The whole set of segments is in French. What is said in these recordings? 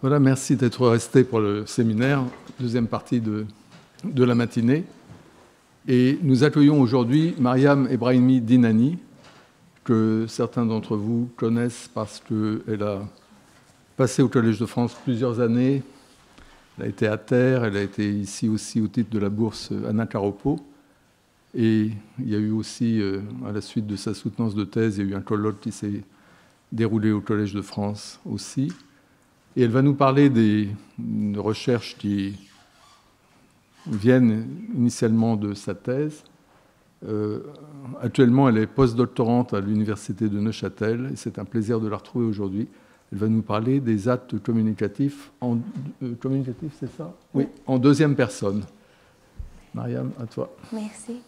Voilà, merci d'être resté pour le séminaire, deuxième partie de la matinée. Et nous accueillons aujourd'hui Mariam Ebrahimi Dinani, que certains d'entre vous connaissent parce qu'elle a passé au Collège de France plusieurs années. Elle a été à Terre, elle a été ici aussi au titre de la bourse Anna Karopo. Et il y a eu aussi, à la suite de sa soutenance de thèse, il y a eu un colloque qui s'est déroulé au Collège de France aussi. Et elle va nous parler des recherches qui viennent initialement de sa thèse. Actuellement, elle est postdoctorante à l'Université de Neuchâtel et c'est un plaisir de la retrouver aujourd'hui. Elle va nous parler des actes communicatifs, communicatifs, c'est ça? Oui, en deuxième personne. Mariam, à toi. Merci.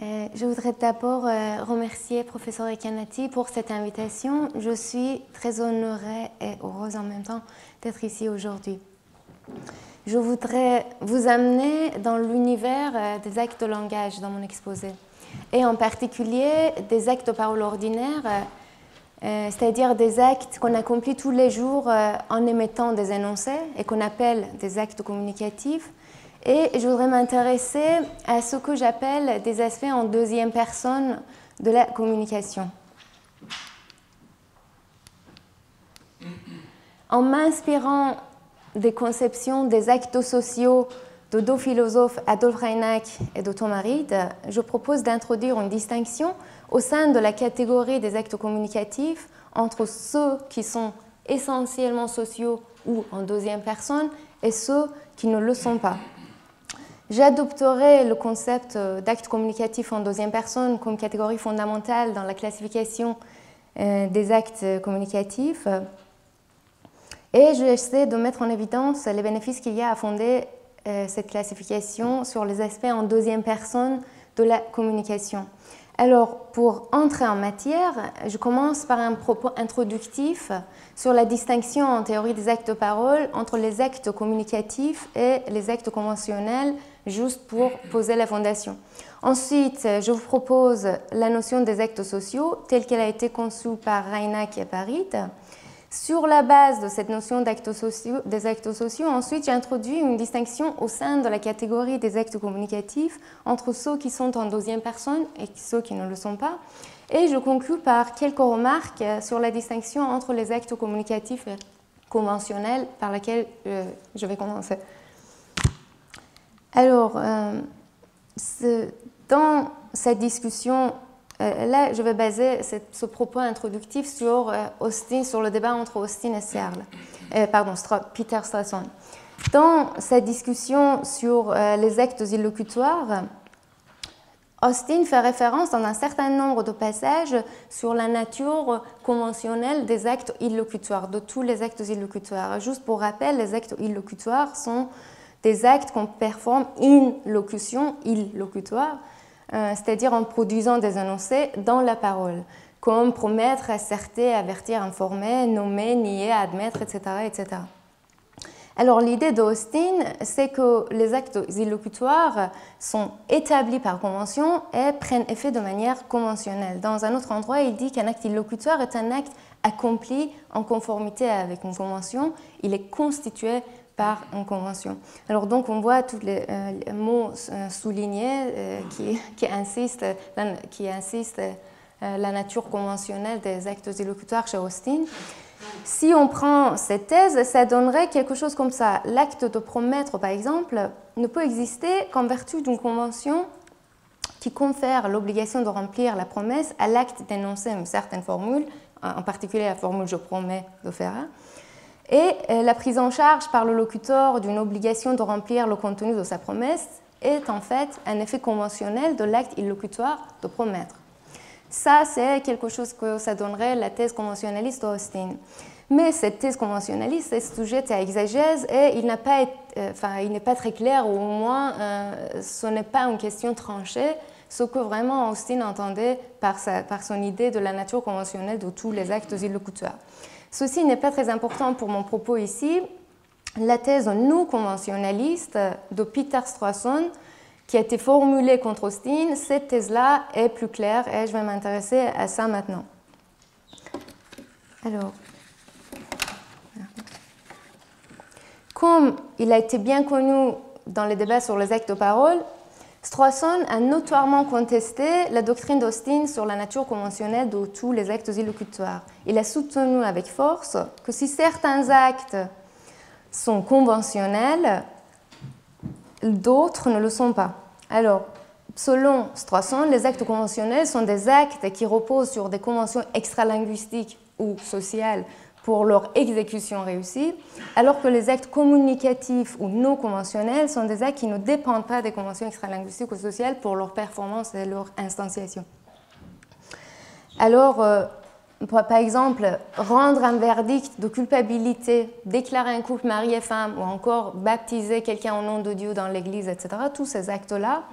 Je voudrais d'abord remercier professeur Recanati pour cette invitation. Je suis très honorée et heureuse en même temps d'être ici aujourd'hui. Je voudrais vous amener dans l'univers des actes de langage dans mon exposé, et en particulier des actes de parole ordinaires, c'est-à-dire des actes qu'on accomplit tous les jours en émettant des énoncés et qu'on appelle des actes communicatifs. Et je voudrais m'intéresser à ce que j'appelle des aspects en deuxième personne de la communication. En m'inspirant des conceptions des actes sociaux de deux philosophes, Adolf Reinach et de Thomas Reid, je propose d'introduire une distinction au sein de la catégorie des actes communicatifs entre ceux qui sont essentiellement sociaux ou en deuxième personne et ceux qui ne le sont pas. J'adopterai le concept d'acte communicatif en deuxième personne comme catégorie fondamentale dans la classification des actes communicatifs. Et je vais essayer de mettre en évidence les bénéfices qu'il y a à fonder cette classification sur les aspects en deuxième personne de la communication. Alors, pour entrer en matière, je commence par un propos introductif sur la distinction en théorie des actes de parole entre les actes communicatifs et les actes conventionnels, juste pour poser la fondation. Ensuite, je vous propose la notion des actes sociaux telle qu'elle a été conçue par Reinach et par Reid. Sur la base de cette notion des actes sociaux, ensuite j'introduis une distinction au sein de la catégorie des actes communicatifs entre ceux qui sont en deuxième personne et ceux qui ne le sont pas. Et je conclus par quelques remarques sur la distinction entre les actes communicatifs et conventionnels par laquelle je vais commencer. Alors, dans cette discussion, là, je vais baser ce propos introductif sur sur le débat entre Austin et Searle, Peter Strawson. Dans cette discussion sur les actes illocutoires, Austin fait référence dans un certain nombre de passages sur la nature conventionnelle des actes illocutoires, de tous les actes illocutoires. Juste pour rappel, les actes illocutoires sont des actes qu'on performe in locution, illocutoire, c'est-à-dire en produisant des énoncés dans la parole, comme promettre, asserter, avertir, informer, nommer, nier, admettre, etc. etc. Alors l'idée d'Austin, c'est que les actes illocutoires sont établis par convention et prennent effet de manière conventionnelle. Dans un autre endroit, il dit qu'un acte illocutoire est un acte accompli en conformité avec une convention. Il est constitué par une convention. Alors donc on voit tous les mots soulignés qui insistent la nature conventionnelle des actes illocutoires chez Austin. Si on prend cette thèse, ça donnerait quelque chose comme ça. L'acte de promettre, par exemple, ne peut exister qu'en vertu d'une convention qui confère l'obligation de remplir la promesse à l'acte d'énoncer une certaine formule, en particulier la formule « je promets de faire ». Et la prise en charge par le locuteur d'une obligation de remplir le contenu de sa promesse est en fait un effet conventionnel de l'acte illocutoire de promettre. Ça, c'est quelque chose que ça donnerait la thèse conventionnaliste d'Austin. Mais cette thèse conventionnaliste est sujette à exagèse et il n'est pas très clair, ou au moins ce n'est pas une question tranchée, ce que vraiment Austin entendait par son idée de la nature conventionnelle de tous les actes illocutoires. Ceci n'est pas très important pour mon propos ici. La thèse non conventionnaliste de Peter Strawson, qui a été formulée contre Austin, cette thèse-là est plus claire et je vais m'intéresser à ça maintenant. Alors, Comme il a été bien connu dans les débats sur les actes de parole, Strawson a notoirement contesté la doctrine d'Austin sur la nature conventionnelle de tous les actes illocutoires. Il a soutenu avec force que si certains actes sont conventionnels, d'autres ne le sont pas. Alors, selon Strawson, les actes conventionnels sont des actes qui reposent sur des conventions extralinguistiques ou sociales pour leur exécution réussie, alors que les actes communicatifs ou non conventionnels sont des actes qui ne dépendent pas des conventions extralinguistiques ou sociales pour leur performance et leur instantiation. Alors, par exemple, rendre un verdict de culpabilité, déclarer un couple mari et femme, ou encore baptiser quelqu'un au nom de Dieu dans l'Église, etc., tous ces actes-là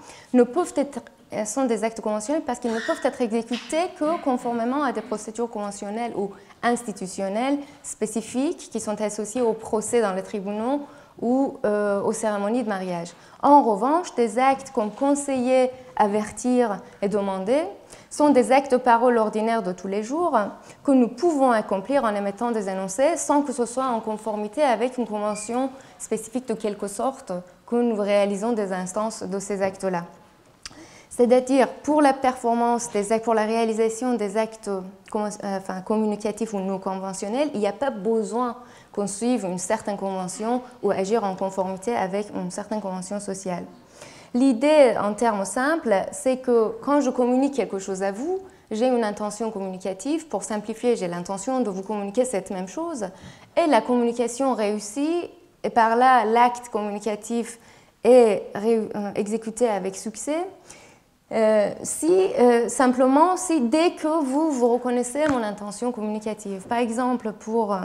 sont des actes conventionnels parce qu'ils ne peuvent être exécutés que conformément à des procédures conventionnelles ou institutionnelles spécifiques qui sont associées au procès dans les tribunaux ou aux cérémonies de mariage. En revanche, des actes comme conseiller, avertir et demander sont des actes de parole ordinaires de tous les jours que nous pouvons accomplir en émettant des énoncés sans que ce soit en conformité avec une convention spécifique de quelque sorte que nous réalisons des instances de ces actes-là. C'est-à-dire, pour la performance des actes, pour la réalisation des actes communicatifs ou non conventionnels, il n'y a pas besoin qu'on suive une certaine convention ou agir en conformité avec une certaine convention sociale. L'idée, en termes simples, c'est que quand je communique quelque chose à vous, j'ai une intention communicative. Pour simplifier, j'ai l'intention de vous communiquer cette même chose. Et la communication réussit, et par là, l'acte communicatif est exécuté avec succès. Simplement, si dès que vous reconnaissez mon intention communicative. Par exemple, pour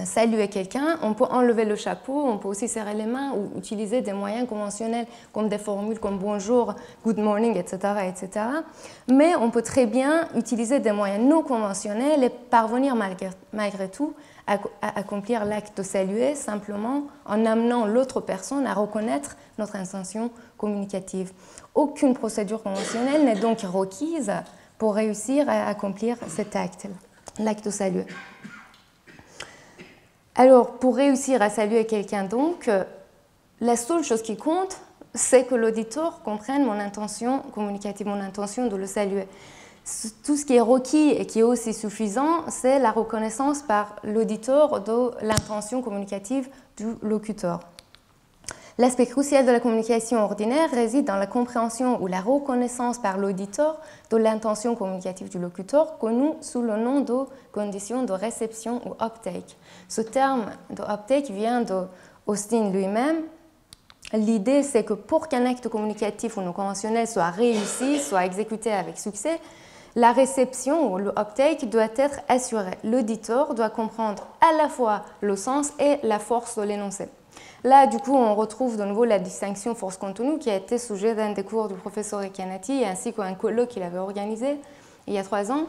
saluer quelqu'un, on peut enlever le chapeau, on peut aussi serrer les mains ou utiliser des moyens conventionnels comme des formules comme bonjour, good morning, etc., etc. Mais on peut très bien utiliser des moyens non conventionnels et parvenir malgré tout à accomplir l'acte de saluer simplement en amenant l'autre personne à reconnaître notre intention communicative. Aucune procédure conventionnelle n'est donc requise pour réussir à accomplir cet acte, l'acte de saluer. Alors, pour réussir à saluer quelqu'un, donc, la seule chose qui compte, c'est que l'auditeur comprenne mon intention communicative, mon intention de le saluer. Tout ce qui est requis et qui est aussi suffisant, c'est la reconnaissance par l'auditeur de l'intention communicative du locuteur. L'aspect crucial de la communication ordinaire réside dans la compréhension ou la reconnaissance par l'auditeur de l'intention communicative du locuteur, connue sous le nom de condition de réception ou uptake. Ce terme de uptake vient d'Austin lui-même. L'idée, c'est que pour qu'un acte communicatif ou non conventionnel soit réussi, soit exécuté avec succès, la réception ou le uptake doit être assurée. L'auditeur doit comprendre à la fois le sens et la force de l'énoncé. Là, du coup, on retrouve de nouveau la distinction force-contenu qui a été sujet d'un des cours du professeur Recanati ainsi qu'un colloque qu'il avait organisé il y a 3 ans.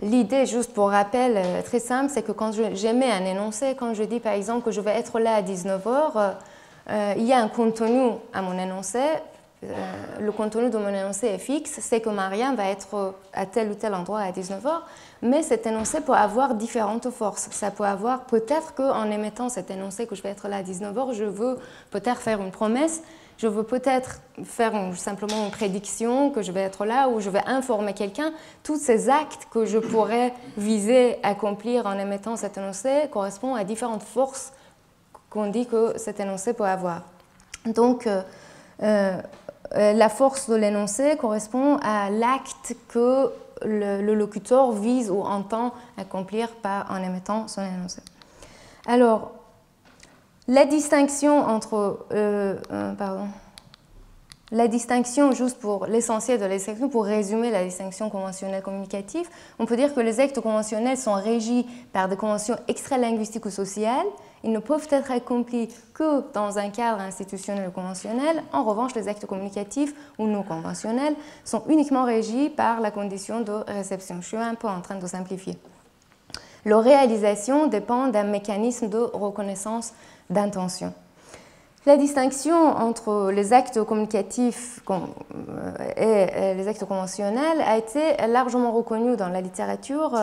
L'idée, juste pour rappel très simple, c'est que quand j'émets un énoncé, quand je dis par exemple que je vais être là à 19h, il y a un contenu à mon énoncé. Le contenu de mon énoncé est fixe, c'est que Mariam va être à tel ou tel endroit à 19h, mais cet énoncé peut avoir différentes forces. Ça peut avoir peut-être qu'en émettant cet énoncé que je vais être là à 19h, je veux peut-être faire une promesse, je veux peut-être faire simplement une prédiction que je vais être là ou je vais informer quelqu'un. Tous ces actes que je pourrais viser, accomplir en émettant cet énoncé correspondent à différentes forces qu'on dit que cet énoncé peut avoir. Donc, la force de l'énoncé correspond à l'acte que le locuteur vise ou entend accomplir en émettant son énoncé. Alors, la distinction entre... La distinction, juste pour l'essentiel de la distinction, pour résumer la distinction conventionnelle communicative, on peut dire que les actes conventionnels sont régis par des conventions extralinguistiques ou sociales. Ils ne peuvent être accomplis que dans un cadre institutionnel ou conventionnel. En revanche, les actes communicatifs ou non conventionnels sont uniquement régis par la condition de réception. Je suis un peu en train de simplifier. Leur réalisation dépend d'un mécanisme de reconnaissance d'intention. La distinction entre les actes communicatifs et les actes conventionnels a été largement reconnue dans la littérature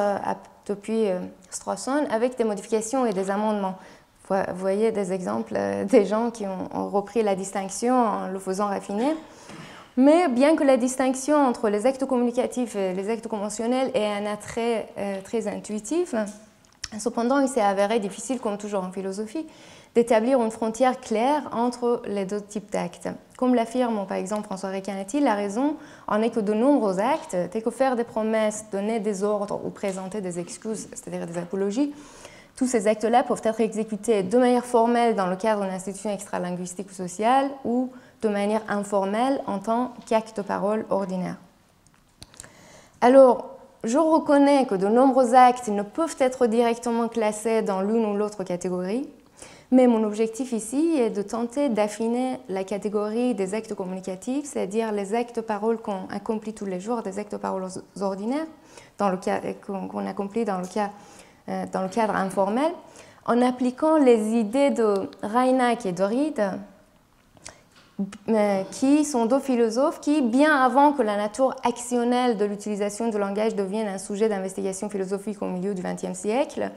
depuis Strawson avec des modifications et des amendements. Vous voyez des exemples des gens qui ont repris la distinction en le faisant raffiner. Mais bien que la distinction entre les actes communicatifs et les actes conventionnels ait un attrait très intuitif, cependant, il s'est avéré difficile, comme toujours en philosophie, d'établir une frontière claire entre les deux types d'actes. Comme l'affirme par exemple François Recanati, la raison en est que de nombreux actes, tels que faire des promesses, donner des ordres ou présenter des excuses, c'est-à-dire des apologies, tous ces actes-là peuvent être exécutés de manière formelle dans le cadre d'une institution extralinguistique ou sociale ou de manière informelle en tant qu'acte de parole ordinaire. Alors, je reconnais que de nombreux actes ne peuvent être directement classés dans l'une ou l'autre catégorie, mais mon objectif ici est de tenter d'affiner la catégorie des actes communicatifs, c'est-à-dire les actes de parole qu'on accomplit tous les jours, des actes de parole ordinaires, qu'on accomplit dans le cadre informel, en appliquant les idées de Reinach et de Reid, qui sont deux philosophes qui, bien avant que la nature actionnelle de l'utilisation du langage devienne un sujet d'investigation philosophique au milieu du XXe siècle,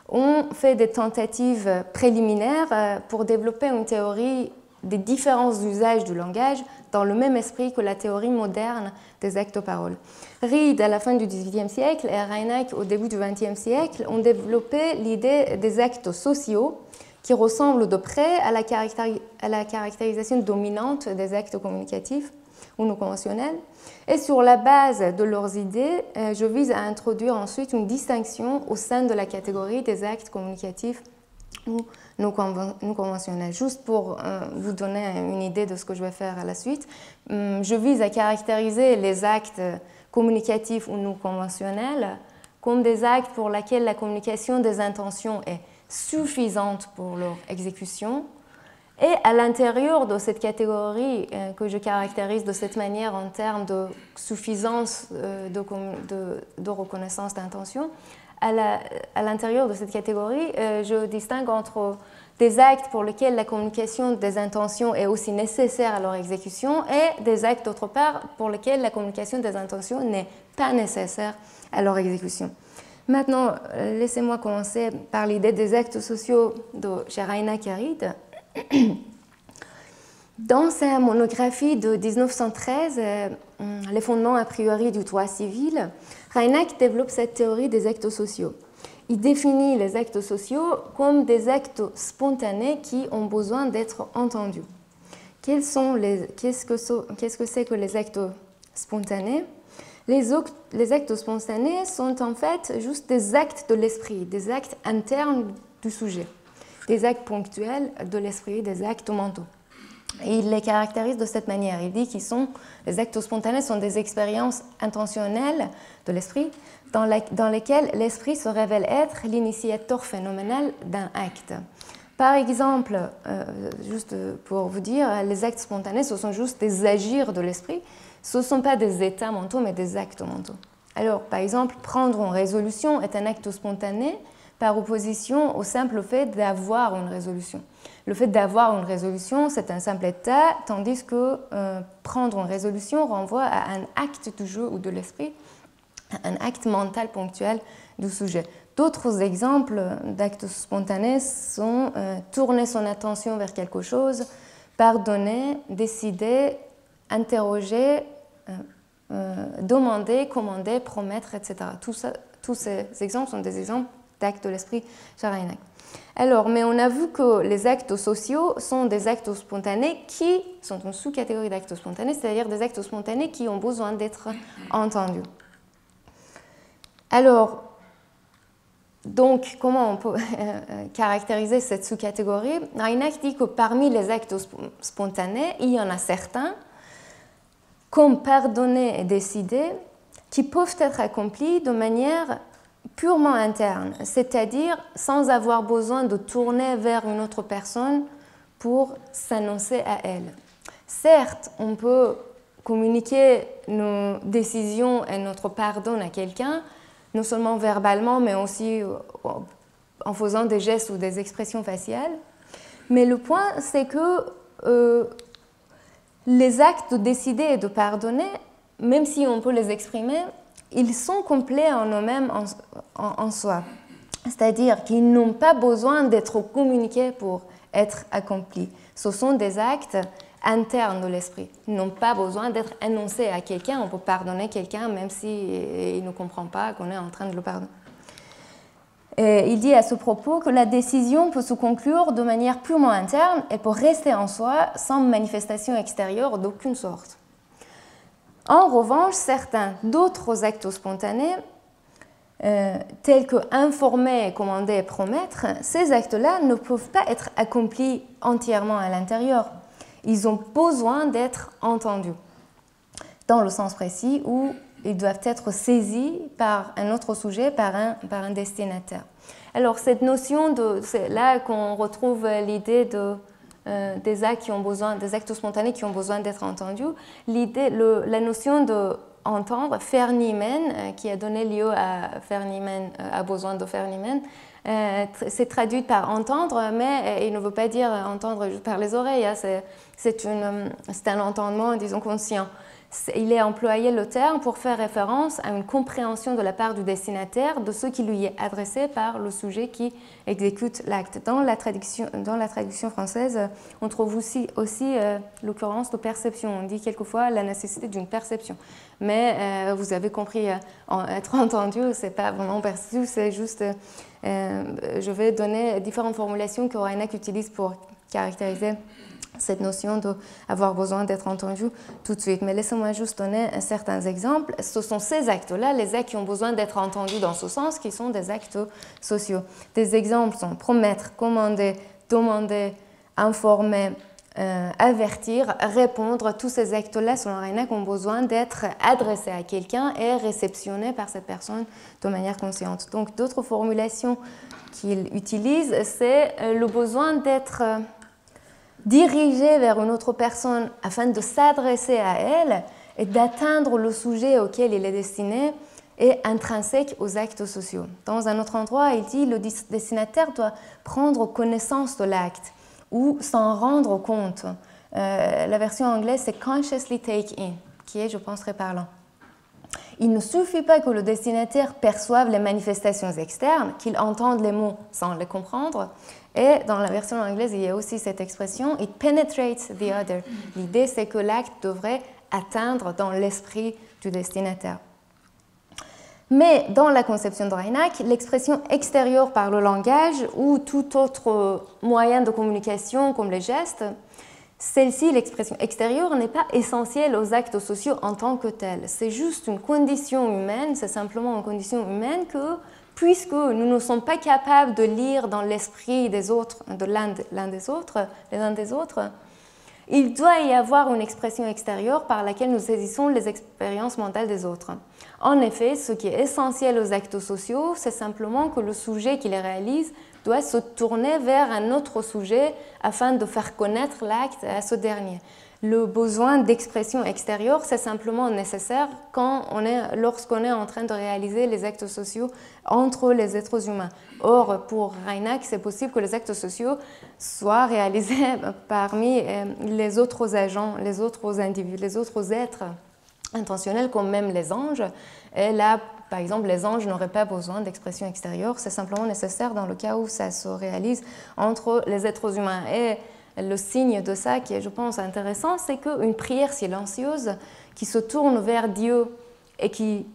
ont fait des tentatives préliminaires pour développer une théorie des différents usages du langage dans le même esprit que la théorie moderne des actes de parole. Reid, à la fin du XVIIIe siècle, et Reinach, au début du XXe siècle, ont développé l'idée des actes sociaux qui ressemblent de près à la caractérisation dominante des actes communicatifs ou non conventionnels. Et sur la base de leurs idées, je vise à introduire ensuite une distinction au sein de la catégorie des actes communicatifs ou non conventionnels. Juste pour vous donner une idée de ce que je vais faire à la suite, je vise à caractériser les actes communicatifs ou non conventionnels comme des actes pour lesquels la communication des intentions est suffisante pour leur exécution. Et à l'intérieur de cette catégorie que je caractérise de cette manière en termes de suffisance de reconnaissance d'intention, à l'intérieur de cette catégorie, je distingue entre des actes pour lesquels la communication des intentions est aussi nécessaire à leur exécution et des actes, d'autre part, pour lesquels la communication des intentions n'est pas nécessaire à leur exécution. Maintenant, laissez-moi commencer par l'idée des actes sociaux de Reinach et Reid. Dans sa monographie de 1913, Les fondements a priori du droit civil, Reinach développe cette théorie des actes sociaux. Il définit les actes sociaux comme des actes spontanés qui ont besoin d'être entendus. Qu'est-ce que c'est que les actes spontanés ? Les actes spontanés sont en fait juste des actes de l'esprit, des actes internes du sujet, des actes ponctuels de l'esprit, des actes mentaux. Et il les caractérise de cette manière. Il dit que les actes spontanés sont des expériences intentionnelles de l'esprit dans lesquelles l'esprit se révèle être l'initiateur phénoménal d'un acte. Par exemple, juste pour vous dire, les actes spontanés, ce sont juste des agirs de l'esprit. Ce ne sont pas des états mentaux, mais des actes mentaux. Alors, par exemple, prendre une résolution est un acte spontané par opposition au simple fait d'avoir une résolution. Le fait d'avoir une résolution, c'est un simple état, tandis que prendre une résolution renvoie à un acte du jeu ou de l'esprit, un acte mental ponctuel du sujet. D'autres exemples d'actes spontanés sont tourner son attention vers quelque chose, pardonner, décider, interroger, demander, commander, promettre, etc. Tous ces exemples sont des exemples d'actes de l'esprit chez Reinach. Alors, mais on a vu que les actes sociaux sont des actes spontanés qui sont une sous-catégorie d'actes spontanés, c'est-à-dire des actes spontanés qui ont besoin d'être entendus. Alors, donc, comment on peut caractériser cette sous-catégorie ? Reinach dit que parmi les actes spontanés, il y en a certains, comme pardonner et décider, qui peuvent être accomplis de manière purement interne, c'est-à-dire sans avoir besoin de tourner vers une autre personne pour s'annoncer à elle. Certes, on peut communiquer nos décisions et notre pardon à quelqu'un, non seulement verbalement, mais aussi en faisant des gestes ou des expressions faciales. Mais le point, c'est que les actes de décider et de pardonner, même si on peut les exprimer, ils sont complets en eux-mêmes en soi. c'est-à-dire qu'ils n'ont pas besoin d'être communiqués pour être accomplis. Ce sont des actes internes de l'esprit. Ils n'ont pas besoin d'être annoncés à quelqu'un. On peut pardonner quelqu'un même s'il ne comprend pas qu'on est en train de le pardonner. Et il dit à ce propos que la décision peut se conclure de manière purement interne et peut rester en soi sans manifestation extérieure d'aucune sorte. En revanche, certains d'autres actes spontanés, tels que informer, commander et promettre, ces actes-là ne peuvent pas être accomplis entièrement à l'intérieur. Ils ont besoin d'être entendus, dans le sens précis où ils doivent être saisis par un autre sujet, par un destinataire. Alors, cette notion c'est là qu'on retrouve l'idée des actes qui ont besoin, des actes spontanés qui ont besoin d'être entendus. La notion d'entendre, Vernehmen, qui a donné lieu à Vernehmen, a besoin de Vernehmen, c'est traduit par entendre, mais il ne veut pas dire entendre juste par les oreilles. Hein, c'est un entendement, disons, conscient. Il est employé le terme pour faire référence à une compréhension de la part du destinataire de ce qui lui est adressé par le sujet qui exécute l'acte. Dans la traduction française, on trouve aussi l'occurrence de perception. On dit quelquefois la nécessité d'une perception. Mais vous avez compris, être entendu, ce n'est pas vraiment perçu, c'est juste... je vais donner différentes formulations que Reinach utilise pour caractériser cette notion d'avoir besoin d'être entendu tout de suite. Mais laissez-moi juste donner certains exemples. Ce sont ces actes-là, les actes qui ont besoin d'être entendus dans ce sens, qui sont des actes sociaux. Des exemples sont promettre, commander, demander, informer, avertir, répondre. Tous ces actes-là, selon Reinach, ont besoin d'être adressés à quelqu'un et réceptionnés par cette personne de manière consciente. Donc, d'autres formulations qu'il utilise, c'est le besoin d'être dirigé vers une autre personne afin de s'adresser à elle et d'atteindre le sujet auquel il est destiné est intrinsèque aux actes sociaux. Dans un autre endroit, il dit que le destinataire doit prendre connaissance de l'acte ou s'en rendre compte. La version anglaise, c'est « consciously take in », qui est, je pense, très parlant. Il ne suffit pas que le destinataire perçoive les manifestations externes, qu'il entende les mots sans les comprendre. Et dans la version anglaise, il y a aussi cette expression « it penetrates the other ». L'idée, c'est que l'acte devrait atteindre dans l'esprit du destinataire. Mais dans la conception de Reinach, l'expression extérieure par le langage ou tout autre moyen de communication comme les gestes, celle-ci, l'expression extérieure, n'est pas essentielle aux actes sociaux en tant que tels. C'est juste une condition humaine, c'est simplement une condition humaine que, puisque nous ne sommes pas capables de lire dans l'esprit des autres, de l'un des autres, il doit y avoir une expression extérieure par laquelle nous saisissons les expériences mentales des autres. En effet, ce qui est essentiel aux actes sociaux, c'est simplement que le sujet qui les réalise doit se tourner vers un autre sujet afin de faire connaître l'acte à ce dernier. Le besoin d'expression extérieure, c'est simplement nécessaire lorsqu'on est en train de réaliser les actes sociaux entre les êtres humains. Or, pour Reinach, c'est possible que les actes sociaux soient réalisés parmi les autres agents, les autres individus, les autres êtres intentionnels, comme même les anges. Et là, par exemple, les anges n'auraient pas besoin d'expression extérieure, c'est simplement nécessaire dans le cas où ça se réalise entre les êtres humains. Et le signe de ça, qui est, je pense, intéressant, c'est qu'une prière silencieuse qui se tourne vers Dieu et qui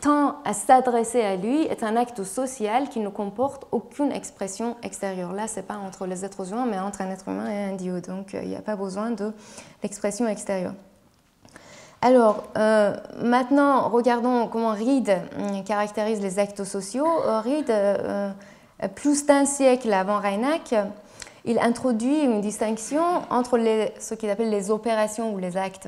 tend à s'adresser à lui est un acte social qui ne comporte aucune expression extérieure. Là, ce n'est pas entre les êtres humains, mais entre un être humain et un Dieu. Donc, il n'y a pas besoin de l'expression extérieure. Alors, maintenant, regardons comment Reid caractérise les actes sociaux. Reid, plus d'un siècle avant Reinach, il introduit une distinction entre ce qu'il appelle les opérations ou les actes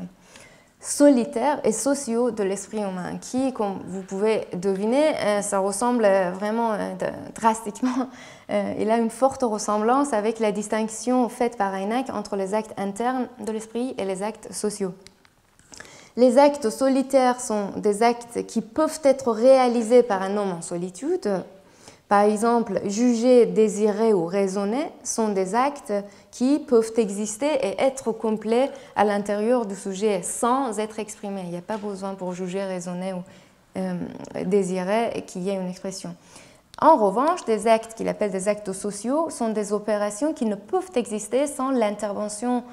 solitaires et sociaux de l'esprit humain, qui, comme vous pouvez deviner, ça ressemble vraiment drastiquement. Il a une forte ressemblance avec la distinction faite par Reinach entre les actes internes de l'esprit et les actes sociaux. Les actes solitaires sont des actes qui peuvent être réalisés par un homme en solitude. Par exemple, juger, désirer ou raisonner sont des actes qui peuvent exister et être complets à l'intérieur du sujet sans être exprimés. Il n'y a pas besoin pour juger, raisonner ou désirer qu'il y ait une expression. En revanche, des actes qu'il appelle des actes sociaux sont des opérations qui ne peuvent exister sans l'intervention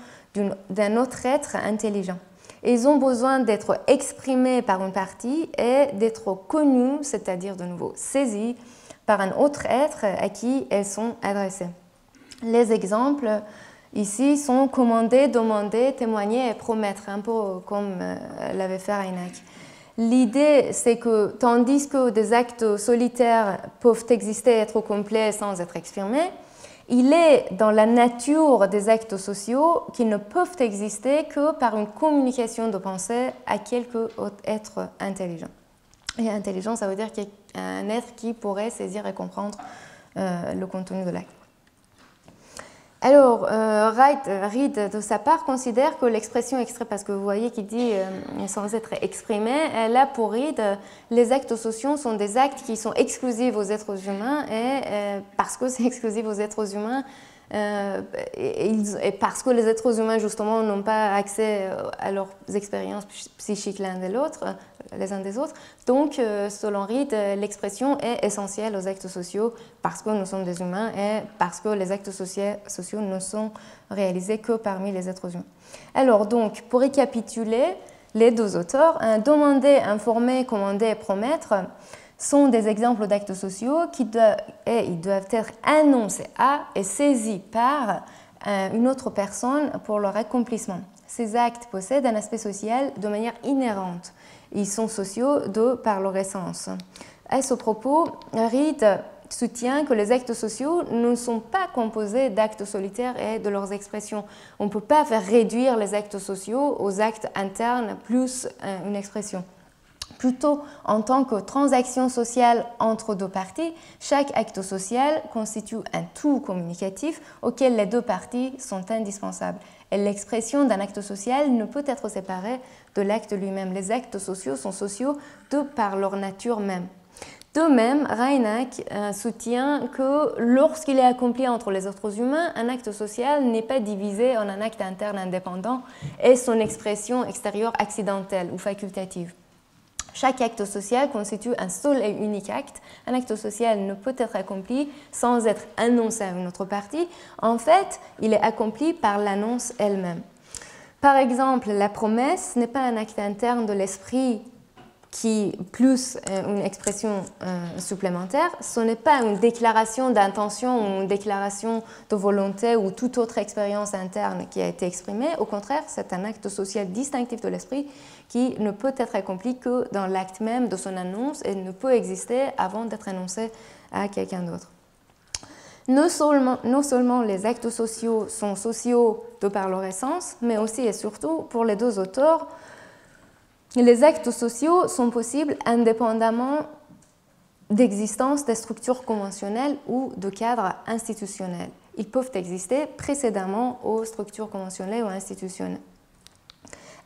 d'un autre être intelligent. Et ils ont besoin d'être exprimés par une partie et d'être connus, c'est-à-dire de nouveau saisis, par un autre être à qui elles sont adressées. Les exemples ici sont commander, demander, témoigner et promettre, un peu comme l'avait fait Reinach. L'idée, c'est que tandis que des actes solitaires peuvent exister et être complets sans être exprimés, il est dans la nature des actes sociaux qui ne peuvent exister que par une communication de pensée à quelque être intelligent. Et intelligent, ça veut dire qu'il y a un être qui pourrait saisir et comprendre le contenu de l'acte. Alors, Reid, de sa part, considère que l'expression extrait, parce que vous voyez qu'il dit sans être exprimé, là pour Reid, les actes sociaux sont des actes qui sont exclusifs aux êtres humains et parce que c'est exclusif aux êtres humains, et parce que les êtres humains justement n'ont pas accès à leurs expériences psychiques les uns des autres. Donc, selon Reid, l'expression est essentielle aux actes sociaux parce que nous sommes des humains et parce que les actes sociaux ne sont réalisés que parmi les êtres humains. Alors, donc, pour récapituler, les deux auteurs, demander, informer, commander et promettre, sont des exemples d'actes sociaux qui doivent être annoncés à et saisis par une autre personne pour leur accomplissement. Ces actes possèdent un aspect social de manière inhérente. Ils sont sociaux par leur essence. À ce propos, Reid soutient que les actes sociaux ne sont pas composés d'actes solitaires et de leurs expressions. On ne peut pas faire réduire les actes sociaux aux actes internes plus une expression. Plutôt, en tant que transaction sociale entre deux parties, chaque acte social constitue un tout communicatif auquel les deux parties sont indispensables. Et l'expression d'un acte social ne peut être séparée de l'acte lui-même. Les actes sociaux sont sociaux de par leur nature même. De même, Reinach soutient que lorsqu'il est accompli entre les êtres humains, un acte social n'est pas divisé en un acte interne indépendant et son expression extérieure accidentelle ou facultative. Chaque acte social constitue un seul et unique acte. Un acte social ne peut être accompli sans être annoncé à une autre partie. En fait, il est accompli par l'annonce elle-même. Par exemple, la promesse n'est pas un acte interne de l'esprit qui plus une expression supplémentaire. Ce n'est pas une déclaration d'intention ou une déclaration de volonté ou toute autre expérience interne qui a été exprimée. Au contraire, c'est un acte social distinctif de l'esprit qui ne peut être accompli que dans l'acte même de son annonce et ne peut exister avant d'être annoncé à quelqu'un d'autre. Non seulement les actes sociaux sont sociaux de par leur essence, mais aussi et surtout, pour les deux auteurs, les actes sociaux sont possibles indépendamment d'existence des structures conventionnelles ou de cadres institutionnels. Ils peuvent exister précédemment aux structures conventionnelles ou institutionnelles.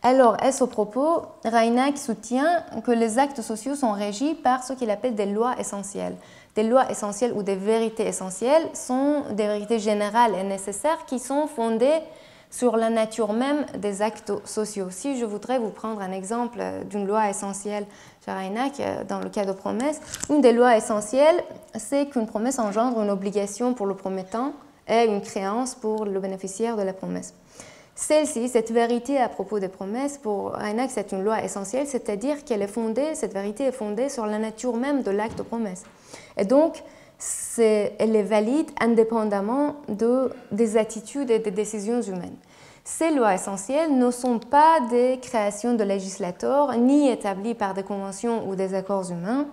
Alors, à ce propos, Reinach soutient que les actes sociaux sont régis par ce qu'il appelle des lois essentielles. Des lois essentielles ou des vérités essentielles sont des vérités générales et nécessaires qui sont fondées sur la nature même des actes sociaux. Si je voudrais vous prendre un exemple d'une loi essentielle chez Reinach, dans le cas de promesse, une des lois essentielles, c'est qu'une promesse engendre une obligation pour le promettant et une créance pour le bénéficiaire de la promesse. Celle-ci, cette vérité à propos des promesses, pour Reinach, c'est une loi essentielle, c'est-à-dire qu'elle est fondée, cette vérité est fondée sur la nature même de l'acte de promesse. Et donc, elle est valide indépendamment des attitudes et des décisions humaines. Ces lois essentielles ne sont pas des créations de législateurs, ni établies par des conventions ou des accords humains.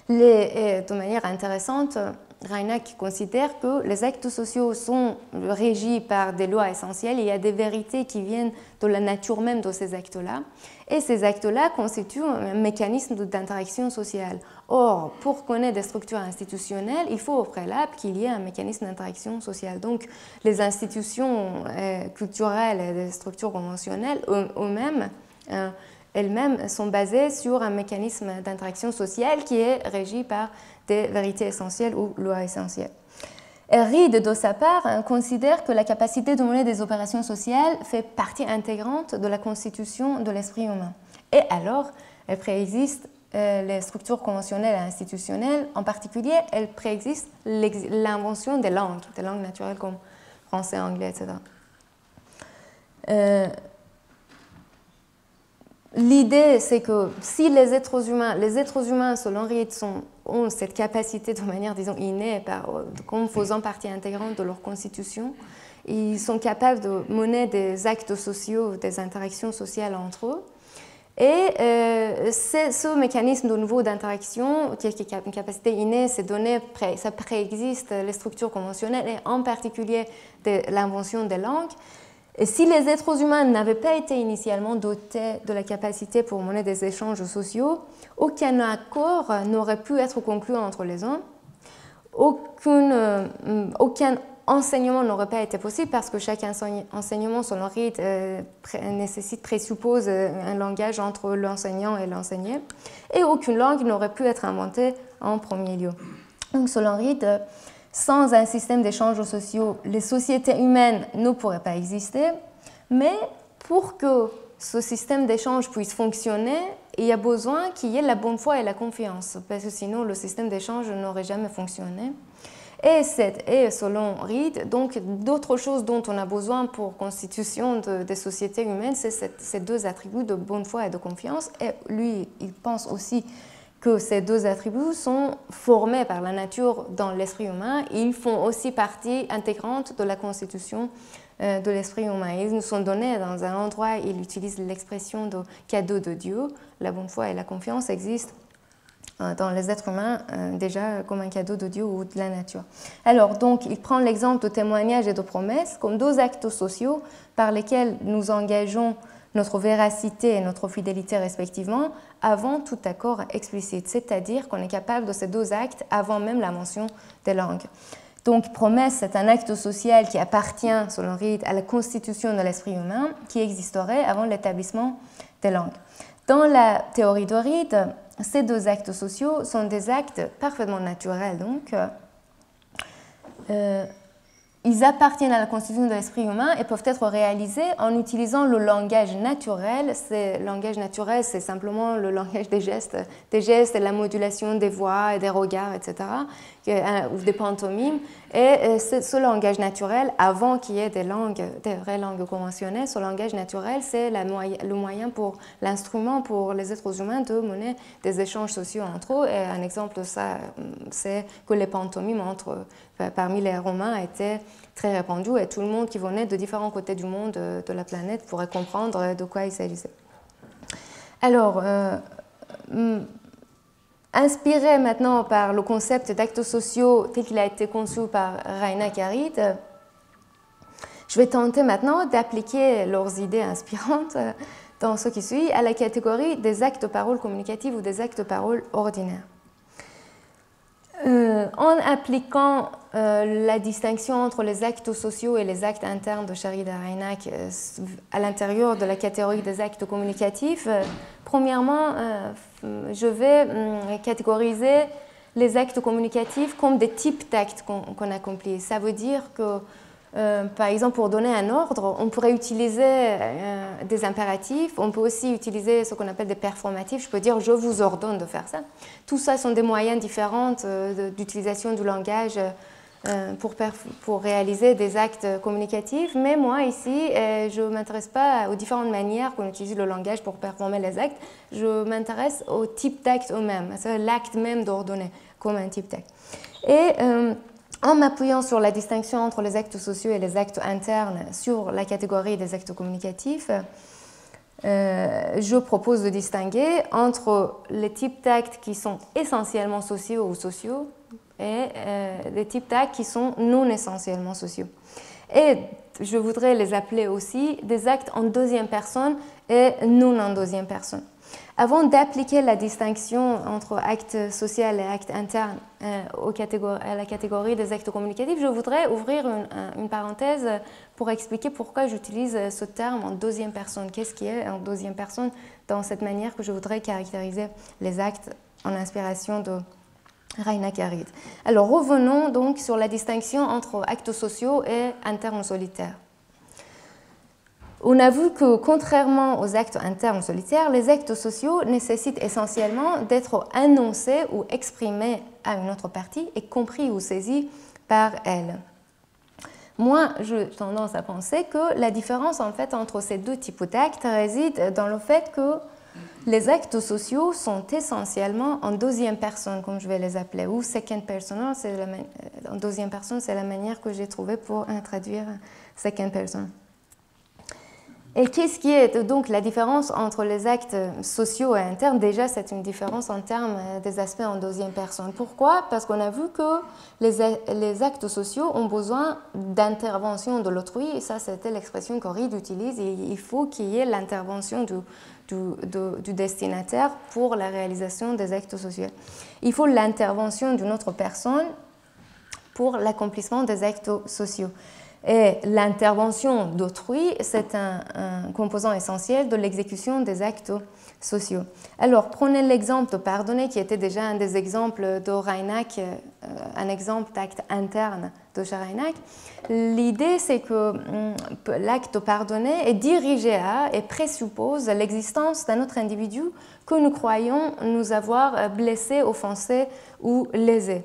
De manière intéressante, Reinach considère que les actes sociaux sont régis par des lois essentielles. Il y a des vérités qui viennent de la nature même de ces actes-là. Et ces actes-là constituent un mécanisme d'interaction sociale. Or, pour connaître des structures institutionnelles, il faut au préalable qu'il y ait un mécanisme d'interaction sociale. Donc, les institutions culturelles et les structures conventionnelles elles-mêmes sont basées sur un mécanisme d'interaction sociale qui est régi par des vérités essentielles ou lois essentielles. Reid, de sa part, considère que la capacité de mener des opérations sociales fait partie intégrante de la constitution de l'esprit humain. Et alors, elle préexiste les structures conventionnelles et institutionnelles. En particulier, elles préexistent l'invention des langues naturelles comme français, anglais, etc. L'idée, c'est que si les êtres humains selon Reed, ont cette capacité de manière, disons, innée, comme faisant partie intégrante de leur constitution, ils sont capables de mener des actes sociaux, des interactions sociales entre eux. Et ce mécanisme de nouveau d'interaction, qui est une capacité innée, ces données, ça préexiste les structures conventionnelles et en particulier l'invention des langues. Et si les êtres humains n'avaient pas été initialement dotés de la capacité pour mener des échanges sociaux, aucun accord n'aurait pu être conclu entre les hommes, aucun enseignement n'aurait pas été possible parce que chaque enseignement, selon Reed, présuppose un langage entre l'enseignant et l'enseigné, et aucune langue n'aurait pu être inventée en premier lieu. Donc, selon Reed, sans un système d'échanges sociaux, les sociétés humaines ne pourraient pas exister, mais pour que ce système d'échange puisse fonctionner, il y a besoin qu'il y ait la bonne foi et la confiance, parce que sinon le système d'échange n'aurait jamais fonctionné. Et selon Reed, donc d'autres choses dont on a besoin pour constitution des sociétés humaines, c'est ces deux attributs de bonne foi et de confiance. Et lui, il pense aussi que ces deux attributs sont formés par la nature dans l'esprit humain. Ils font aussi partie intégrante de la constitution de l'esprit humain. Ils nous sont donnés dans un endroit, il utilise l'expression de cadeau de Dieu. La bonne foi et la confiance existent dans les êtres humains déjà comme un cadeau de Dieu ou de la nature. Alors, donc, il prend l'exemple de témoignages et de promesses comme deux actes sociaux par lesquels nous engageons notre véracité et notre fidélité respectivement avant tout accord explicite, c'est-à-dire qu'on est capable de ces deux actes avant même la mention des langues. Donc, promesse, c'est un acte social qui appartient, selon Reed, à la constitution de l'esprit humain qui existerait avant l'établissement des langues. Dans la théorie de Reed, ces deux actes sociaux sont des actes parfaitement naturels, donc ils appartiennent à la constitution de l'esprit humain et peuvent être réalisés en utilisant le langage naturel. Le langage naturel, c'est simplement le langage des gestes et la modulation des voix et des regards, etc., ou des pantomimes. Et ce langage naturel, avant qu'il y ait des vraies langues conventionnelles, ce langage naturel, c'est le moyen pour l'instrument pour les êtres humains de mener des échanges sociaux entre eux. Et un exemple de ça, c'est que les pantomimes parmi les Romains étaient très répandues et tout le monde qui venait de différents côtés du monde de la planète pourrait comprendre de quoi il s'agissait. Alors, inspiré maintenant par le concept d'actes sociaux tel qu'il a été conçu par Reinach et Reed, je vais tenter maintenant d'appliquer leurs idées inspirantes dans ce qui suit à la catégorie des actes de parole communicative ou des actes de parole ordinaires. En appliquant la distinction entre les actes sociaux et les actes internes de Reed et Reinach à l'intérieur de la catégorie des actes communicatifs, premièrement, je vais catégoriser les actes communicatifs comme des types d'actes qu'on accomplit. Ça veut dire que, par exemple, pour donner un ordre, on pourrait utiliser des impératifs, on peut aussi utiliser ce qu'on appelle des performatifs. Je peux dire « je vous ordonne de faire ça ». Tout ça sont des moyens différents d'utilisation du langage pour réaliser des actes communicatifs. Mais moi, ici, je ne m'intéresse pas aux différentes manières qu'on utilise le langage pour performer les actes. Je m'intéresse aux types d'actes eux-mêmes, c'est l'acte même d'ordonner comme un type d'acte. Et en m'appuyant sur la distinction entre les actes sociaux et les actes internes sur la catégorie des actes communicatifs, je propose de distinguer entre les types d'actes qui sont essentiellement sociaux ou sociaux et les types d'actes qui sont non essentiellement sociaux. Et je voudrais les appeler aussi des actes en deuxième personne et non en deuxième personne. Avant d'appliquer la distinction entre acte social et acte interne à la catégorie des actes communicatifs, je voudrais ouvrir une parenthèse pour expliquer pourquoi j'utilise ce terme en deuxième personne. Qu'est-ce qui est en deuxième personne dans cette manière que je voudrais caractériser les actes en inspiration de Reinach et Reed. Alors revenons donc sur la distinction entre actes sociaux et internes solitaires. On a vu que, contrairement aux actes internes solitaires, les actes sociaux nécessitent essentiellement d'être annoncés ou exprimés à une autre partie et compris ou saisis par elle. Moi, j'ai tendance à penser que la différence en fait entre ces deux types d'actes réside dans le fait que les actes sociaux sont essentiellement en deuxième personne, comme je vais les appeler, ou second person. En deuxième personne, c'est la manière que j'ai trouvée pour traduire second person. Et qu'est-ce qui est donc la différence entre les actes sociaux et internes? Déjà, c'est une différence en termes des aspects en deuxième personne. Pourquoi? Parce qu'on a vu que les actes sociaux ont besoin d'intervention de l'autrui, et ça, c'était l'expression qu'Orid utilise. Il faut qu'il y ait l'intervention du destinataire pour la réalisation des actes sociaux. Il faut l'intervention d'une autre personne pour l'accomplissement des actes sociaux. Et l'intervention d'autrui, c'est un composant essentiel de l'exécution des actes sociaux. Alors, prenez l'exemple de pardonner, qui était déjà un des exemples de Reinach, un exemple d'acte interne de chez Reinach. L'idée, c'est que l'acte de pardonner est dirigé à et présuppose l'existence d'un autre individu que nous croyons nous avoir blessé, offensé ou lésé.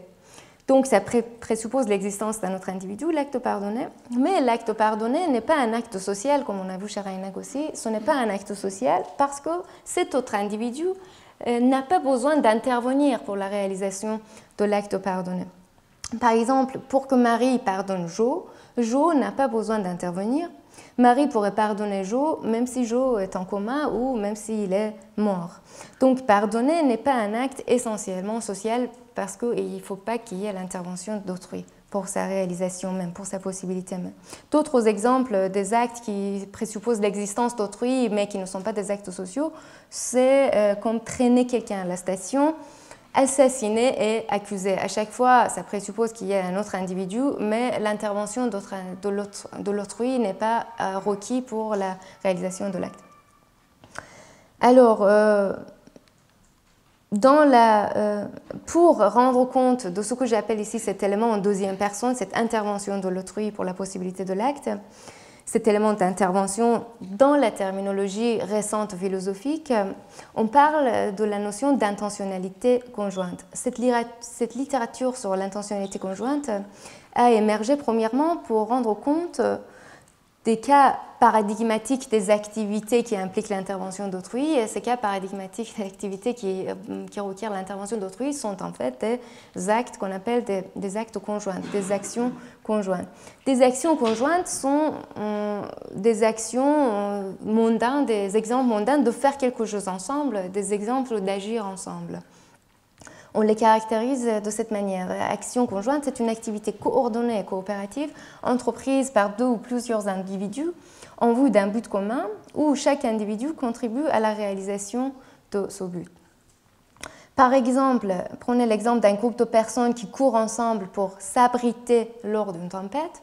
Donc, ça présuppose l'existence d'un autre individu, l'acte de pardonner. Mais l'acte de pardonner n'est pas un acte social, comme on a vu chez Reinach aussi. Ce n'est pas un acte social parce que cet autre individu n'a pas besoin d'intervenir pour la réalisation de l'acte de pardonner. Par exemple, pour que Marie pardonne Jo, Jo n'a pas besoin d'intervenir. Marie pourrait pardonner Jo même si Jo est en coma ou même s'il est mort. Donc, pardonner n'est pas un acte essentiellement social parce qu'il ne faut pas qu'il y ait l'intervention d'autrui pour sa réalisation même, pour sa possibilité même. D'autres exemples des actes qui présupposent l'existence d'autrui mais qui ne sont pas des actes sociaux, c'est comme traîner quelqu'un à la station, assassiner et accuser. À chaque fois, ça présuppose qu'il y ait un autre individu, mais l'intervention de l'autrui n'est pas requise pour la réalisation de l'acte. Alors, pour rendre compte de ce que j'appelle ici cet élément en deuxième personne, cette intervention de l'autrui pour la possibilité de l'acte, cet élément d'intervention dans la terminologie récente philosophique, on parle de la notion d'intentionnalité conjointe. Cette littérature sur l'intentionnalité conjointe a émergé premièrement pour rendre compte des cas paradigmatiques des activités qui impliquent l'intervention d'autrui, et ces cas paradigmatiques des activités qui requièrent l'intervention d'autrui sont en fait des actes qu'on appelle des actes conjoints, des actions conjointes. Des actions conjointes sont des actions mondaines, des exemples mondains de faire quelque chose ensemble, des exemples d'agir ensemble. On les caractérise de cette manière. Action conjointe, c'est une activité coordonnée et coopérative entreprise par deux ou plusieurs individus en vue d'un but commun où chaque individu contribue à la réalisation de ce but. Par exemple, prenez l'exemple d'un groupe de personnes qui courent ensemble pour s'abriter lors d'une tempête.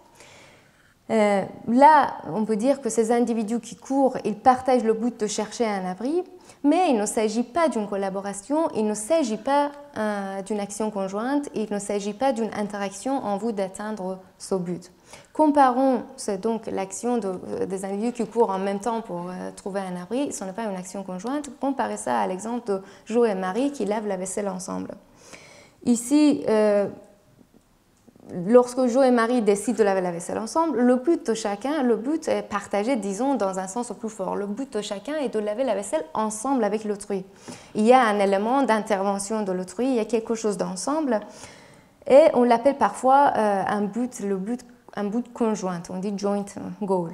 Là, on peut dire que ces individus qui courent, ils partagent le but de chercher un abri, mais il ne s'agit pas d'une collaboration, il ne s'agit pas d'une action conjointe, il ne s'agit pas d'une interaction en vue d'atteindre ce but. Comparons donc l'action des individus qui courent en même temps pour trouver un abri, ce n'est pas une action conjointe. Comparez ça à l'exemple de Jo et Marie qui lavent la vaisselle ensemble. Ici, lorsque Jo et Marie décident de laver la vaisselle ensemble, le but de chacun, le but est partagé, disons, dans un sens plus fort. Le but de chacun est de laver la vaisselle ensemble avec l'autrui. Il y a un élément d'intervention de l'autrui, il y a quelque chose d'ensemble, et on l'appelle parfois un but conjoint, on dit joint goal.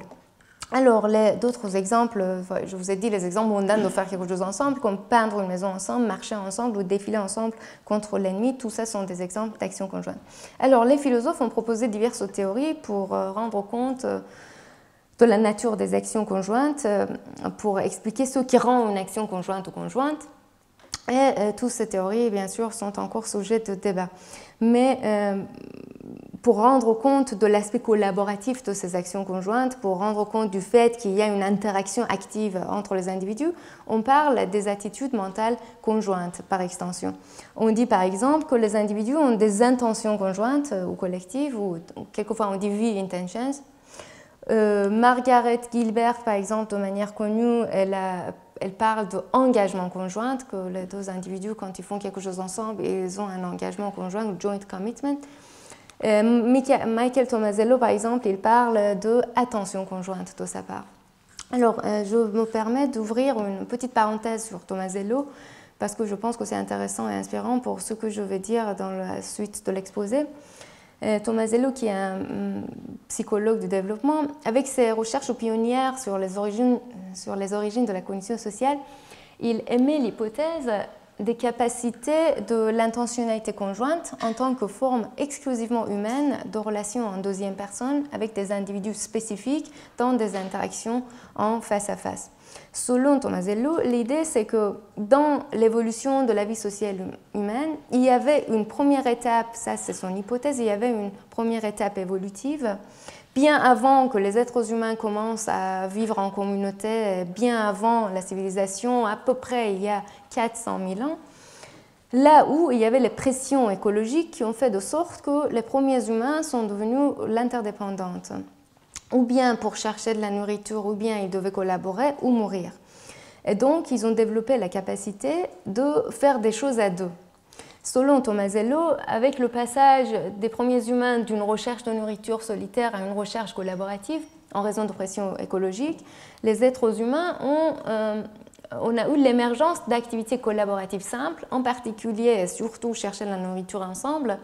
Alors, d'autres exemples, je vous ai dit les exemples mondains de faire quelque chose ensemble, comme peindre une maison ensemble, marcher ensemble ou défiler ensemble contre l'ennemi, tout ça sont des exemples d'action conjointe. Alors, les philosophes ont proposé diverses théories pour rendre compte de la nature des actions conjointes, pour expliquer ce qui rend une action conjointe ou conjointe. Et toutes ces théories, bien sûr, sont encore sujets de débat. Mais pour rendre compte de l'aspect collaboratif de ces actions conjointes, pour rendre compte du fait qu'il y a une interaction active entre les individus, on parle des attitudes mentales conjointes par extension. On dit par exemple que les individus ont des intentions conjointes ou collectives, ou quelquefois on dit we intentions, Margaret Gilbert, par exemple, de manière connue, elle parle d'engagement conjoint, que les deux individus, quand ils font quelque chose ensemble, ils ont un engagement conjoint, ou joint commitment. Michael Tomasello, par exemple, il parle d'attention conjointe de sa part. Alors, je me permets d'ouvrir une petite parenthèse sur Tomasello, parce que je pense que c'est intéressant et inspirant pour ce que je vais dire dans la suite de l'exposé. Tomasello, qui est un psychologue du développement, avec ses recherches pionnières sur les origines de la cognition sociale, il émet l'hypothèse des capacités de l'intentionnalité conjointe en tant que forme exclusivement humaine de relations en deuxième personne avec des individus spécifiques dans des interactions en face à face. Selon Tomasello, l'idée c'est que dans l'évolution de la vie sociale humaine, il y avait une première étape, ça c'est son hypothèse, il y avait une première étape évolutive, bien avant que les êtres humains commencent à vivre en communauté, bien avant la civilisation, à peu près il y a 400 000 ans, là où il y avait les pressions écologiques qui ont fait de sorte que les premiers humains sont devenus l'interdépendante. Ou bien pour chercher de la nourriture, ou bien ils devaient collaborer ou mourir. Et donc, ils ont développé la capacité de faire des choses à deux. Selon Tomasello, avec le passage des premiers humains d'une recherche de nourriture solitaire à une recherche collaborative, en raison de pression écologique, les êtres humains on a eu l'émergence d'activités collaboratives simples, en particulier et surtout chercher de la nourriture ensemble,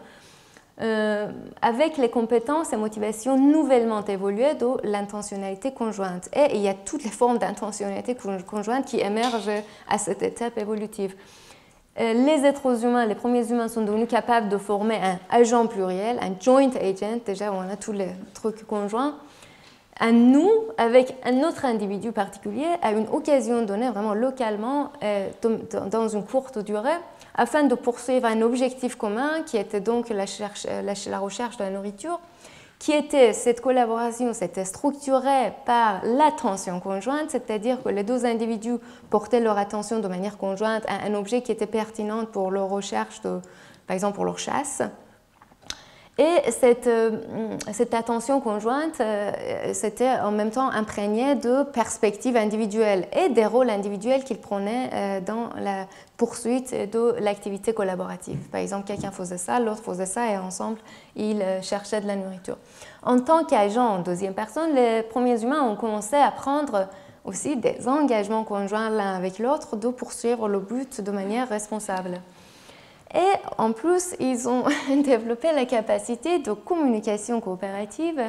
avec les compétences et motivations nouvellement évoluées de l'intentionnalité conjointe. Et il y a toutes les formes d'intentionnalité conjointe qui émergent à cette étape évolutive. Les êtres humains, les premiers humains sont devenus capables de former un agent pluriel, un joint agent, déjà on a tous les trucs conjoints, un nous avec un autre individu particulier à une occasion donnée vraiment localement dans une courte durée, afin de poursuivre un objectif commun qui était donc la recherche de la nourriture, qui était cette collaboration, c'était structurée par l'attention conjointe, c'est-à-dire que les deux individus portaient leur attention de manière conjointe à un objet qui était pertinent pour leur recherche, par exemple pour leur chasse. Et cette attention conjointe, c'était en même temps imprégné de perspectives individuelles et des rôles individuels qu'ils prenaient dans la poursuite de l'activité collaborative. Par exemple, quelqu'un faisait ça, l'autre faisait ça, et ensemble, ils cherchaient de la nourriture. En tant qu'agent en deuxième personne, les premiers humains ont commencé à prendre aussi des engagements conjoints l'un avec l'autre de poursuivre le but de manière responsable. Et en plus, ils ont développé la capacité de communication coopérative.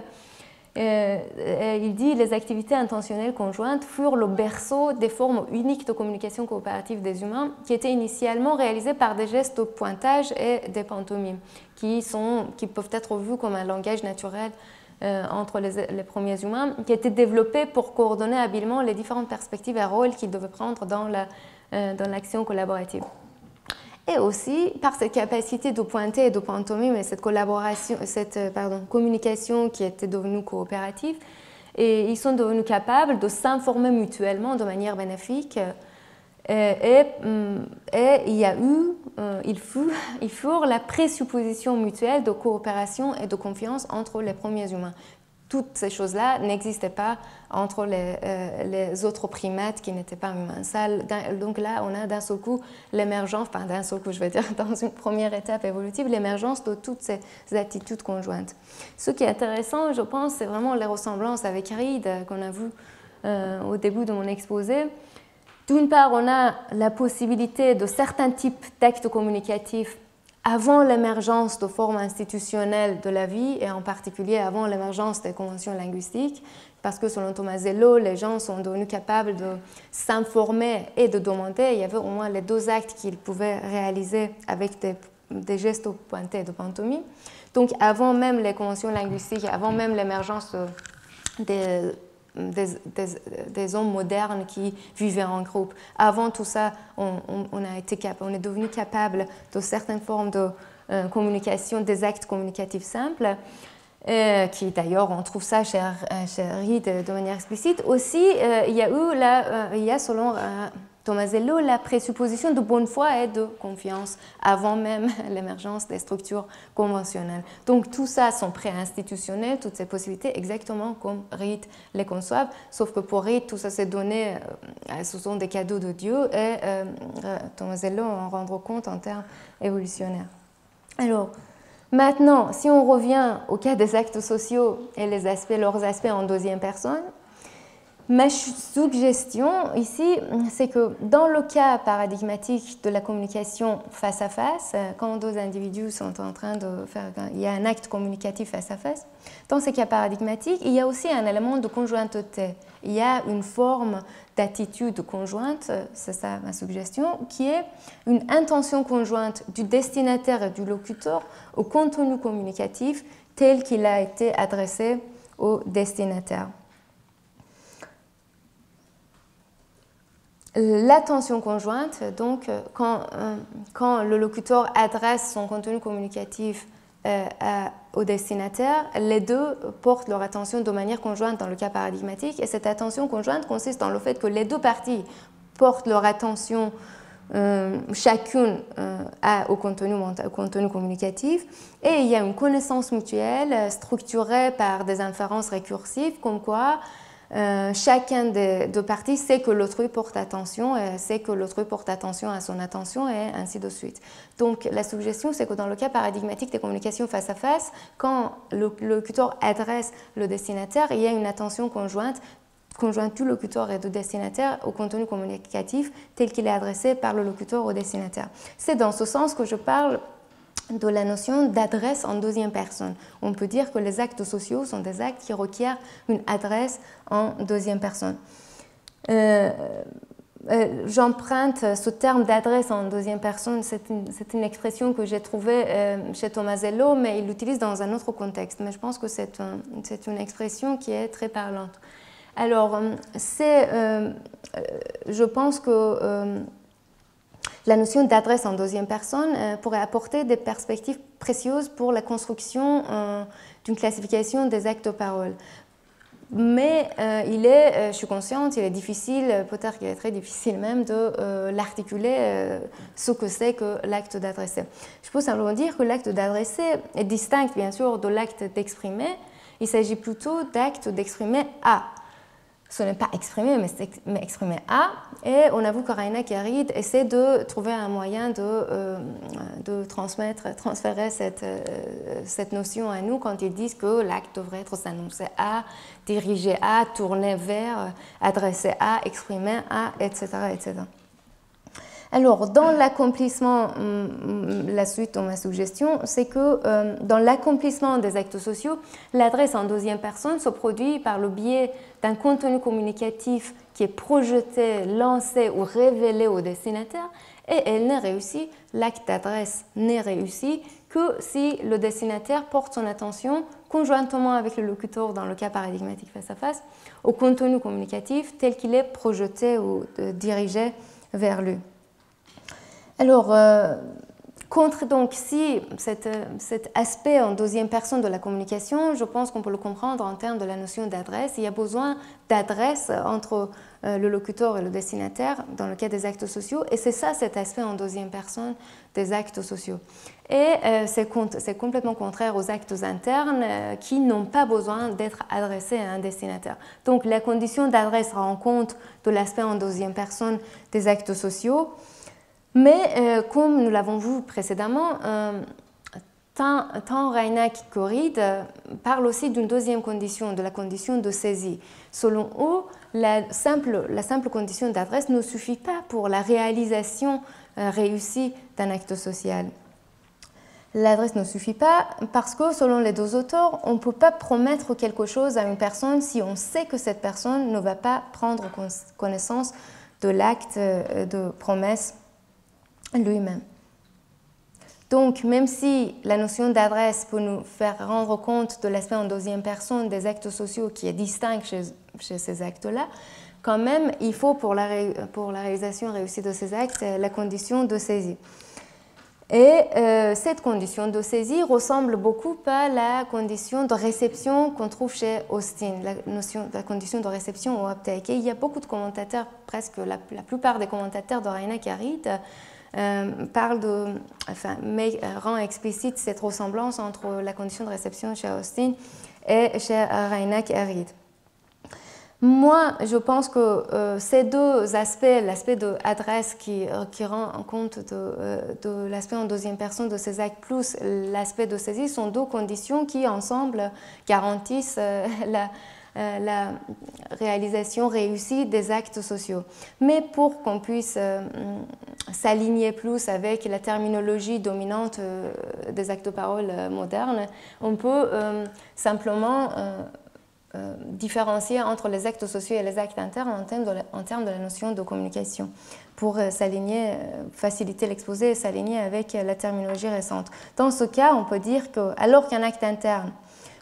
Il dit que les activités intentionnelles conjointes furent le berceau des formes uniques de communication coopérative des humains qui étaient initialement réalisées par des gestes de pointage et des pantomimes qui peuvent être vus comme un langage naturel entre les premiers humains, qui étaient développés pour coordonner habilement les différentes perspectives et rôles qu'ils devaient prendre dans l'action collaborative. Et aussi, par cette capacité de pointer et de pantomime et cette communication qui était devenue coopérative, et ils sont devenus capables de s'informer mutuellement de manière bénéfique. Il furent la présupposition mutuelle de coopération et de confiance entre les premiers humains. Toutes ces choses-là n'existaient pas entre les autres primates qui n'étaient pas humains. Donc là, on a d'un seul coup l'émergence, enfin d'un seul coup, je vais dire, dans une première étape évolutive, l'émergence de toutes ces attitudes conjointes. Ce qui est intéressant, je pense, c'est vraiment les ressemblances avec Reid qu'on a vues au début de mon exposé. D'une part, on a la possibilité de certains types d'actes communicatifs avant l'émergence de formes institutionnelles de la vie, et en particulier avant l'émergence des conventions linguistiques, parce que selon Tomasello, les gens sont devenus capables de s'informer et de demander. Il y avait au moins les deux actes qu'ils pouvaient réaliser avec des gestes pointés et de pantomime. Donc avant même les conventions linguistiques, avant même l'émergence des hommes modernes qui vivaient en groupe. Avant tout ça, on est devenu capable de certaines formes de communication, des actes communicatifs simples, qui d'ailleurs, on trouve ça chez Reid de manière explicite. Aussi, il y a selon Tomasello la présupposition de bonne foi et de confiance avant même l'émergence des structures conventionnelles. Donc tout ça sont pré-institutionnels, toutes ces possibilités, exactement comme Reid les conçoit, sauf que pour Reid, tout ça c'est donné, ce sont des cadeaux de Dieu, et Tomasello en rendre compte en termes évolutionnaires. Alors, maintenant, si on revient au cas des actes sociaux et leurs aspects en deuxième personne, ma suggestion ici, c'est que dans le cas paradigmatique de la communication face à face, quand deux individus sont en train de faire, il y a un acte communicatif face à face, dans ces cas paradigmatiques, il y a aussi un élément de conjointeté. Il y a une forme d'attitude conjointe, c'est ça ma suggestion, qui est une intention conjointe du destinataire et du locuteur au contenu communicatif tel qu'il a été adressé au destinataire. L'attention conjointe, donc, quand le locuteur adresse son contenu communicatif au destinataire, les deux portent leur attention de manière conjointe dans le cas paradigmatique, et cette attention conjointe consiste dans le fait que les deux parties portent leur attention chacune au contenu communicatif, et il y a une connaissance mutuelle structurée par des inférences récursives, comme quoi chacun des deux parties sait que l'autrui porte attention, sait que l'autrui porte attention à son attention, et ainsi de suite. Donc la suggestion, c'est que dans le cas paradigmatique des communications face à face, quand le locuteur adresse le destinataire, il y a une attention conjointe du locuteur et du destinataire au contenu communicatif tel qu'il est adressé par le locuteur au destinataire. C'est dans ce sens que je parle de la notion d'adresse en deuxième personne. On peut dire que les actes sociaux sont des actes qui requièrent une adresse en deuxième personne. J'emprunte ce terme d'adresse en deuxième personne, c'est une expression que j'ai trouvée chez Tomasello, mais il l'utilise dans un autre contexte. Mais je pense que c'est une expression qui est très parlante. Alors, je pense que la notion d'adresse en deuxième personne pourrait apporter des perspectives précieuses pour la construction d'une classification des actes de parole. Mais je suis consciente, il est difficile, peut-être qu'il est très difficile même de l'articuler, ce que c'est que l'acte d'adresser. Je peux simplement dire que l'acte d'adresser est distinct, bien sûr, de l'acte d'exprimer. Il s'agit plutôt d'acte d'exprimer à. Ce n'est pas exprimer, mais exprimer à. Et on avoue que Reinach et Reid essaient de trouver un moyen de transférer cette notion à nous quand ils disent que l'acte devrait être s'annoncer à, diriger à, tourner vers, adresser à, exprimer à, etc. etc. Alors, dans l'accomplissement, la suite de ma suggestion, c'est que dans l'accomplissement des actes sociaux, l'adresse en deuxième personne se produit par le biais d'un contenu communicatif qui est projeté, lancé ou révélé au destinataire, et elle n'est réussie, l'acte d'adresse n'est réussi que si le destinataire porte son attention conjointement avec le locuteur dans le cas paradigmatique face à face au contenu communicatif tel qu'il est projeté ou dirigé vers lui. Alors, donc, si cet aspect en deuxième personne de la communication, je pense qu'on peut le comprendre en termes de la notion d'adresse. Il y a besoin d'adresse entre le locuteur et le destinataire dans le cas des actes sociaux, et c'est ça cet aspect en deuxième personne des actes sociaux. Et c'est complètement contraire aux actes internes qui n'ont pas besoin d'être adressés à un destinataire. Donc, la condition d'adresse rend compte de l'aspect en deuxième personne des actes sociaux. Mais comme nous l'avons vu précédemment, tant Reinach que Reid parlent aussi d'une deuxième condition, de la condition de saisie. Selon eux, la simple condition d'adresse ne suffit pas pour la réalisation réussie d'un acte social. L'adresse ne suffit pas parce que, selon les deux auteurs, on ne peut pas promettre quelque chose à une personne si on sait que cette personne ne va pas prendre connaissance de l'acte de promesse lui-même. Donc, même si la notion d'adresse peut nous faire rendre compte de l'aspect en deuxième personne des actes sociaux qui est distinct chez ces actes-là, quand même, il faut pour la réalisation réussie de ces actes la condition de saisie. Et cette condition de saisie ressemble beaucoup à la condition de réception qu'on trouve chez Austin, la condition de réception au uptake. Et il y a beaucoup de commentateurs, presque la plupart des commentateurs de Reinach-Harried rend explicite cette ressemblance entre la condition de réception chez Austin et chez Reinach-Harried. Moi, je pense que ces deux aspects, l'aspect de adresse qui rend en compte de l'aspect en deuxième personne de ces actes plus l'aspect de saisie, sont deux conditions qui, ensemble, garantissent la réalisation réussie des actes sociaux. Mais pour qu'on puisse s'aligner plus avec la terminologie dominante des actes de parole modernes, on peut simplement différencier entre les actes sociaux et les actes internes en termes de la notion de communication pour s'aligner, faciliter l'exposé et s'aligner avec la terminologie récente. Dans ce cas, on peut dire que alors qu'un acte interne,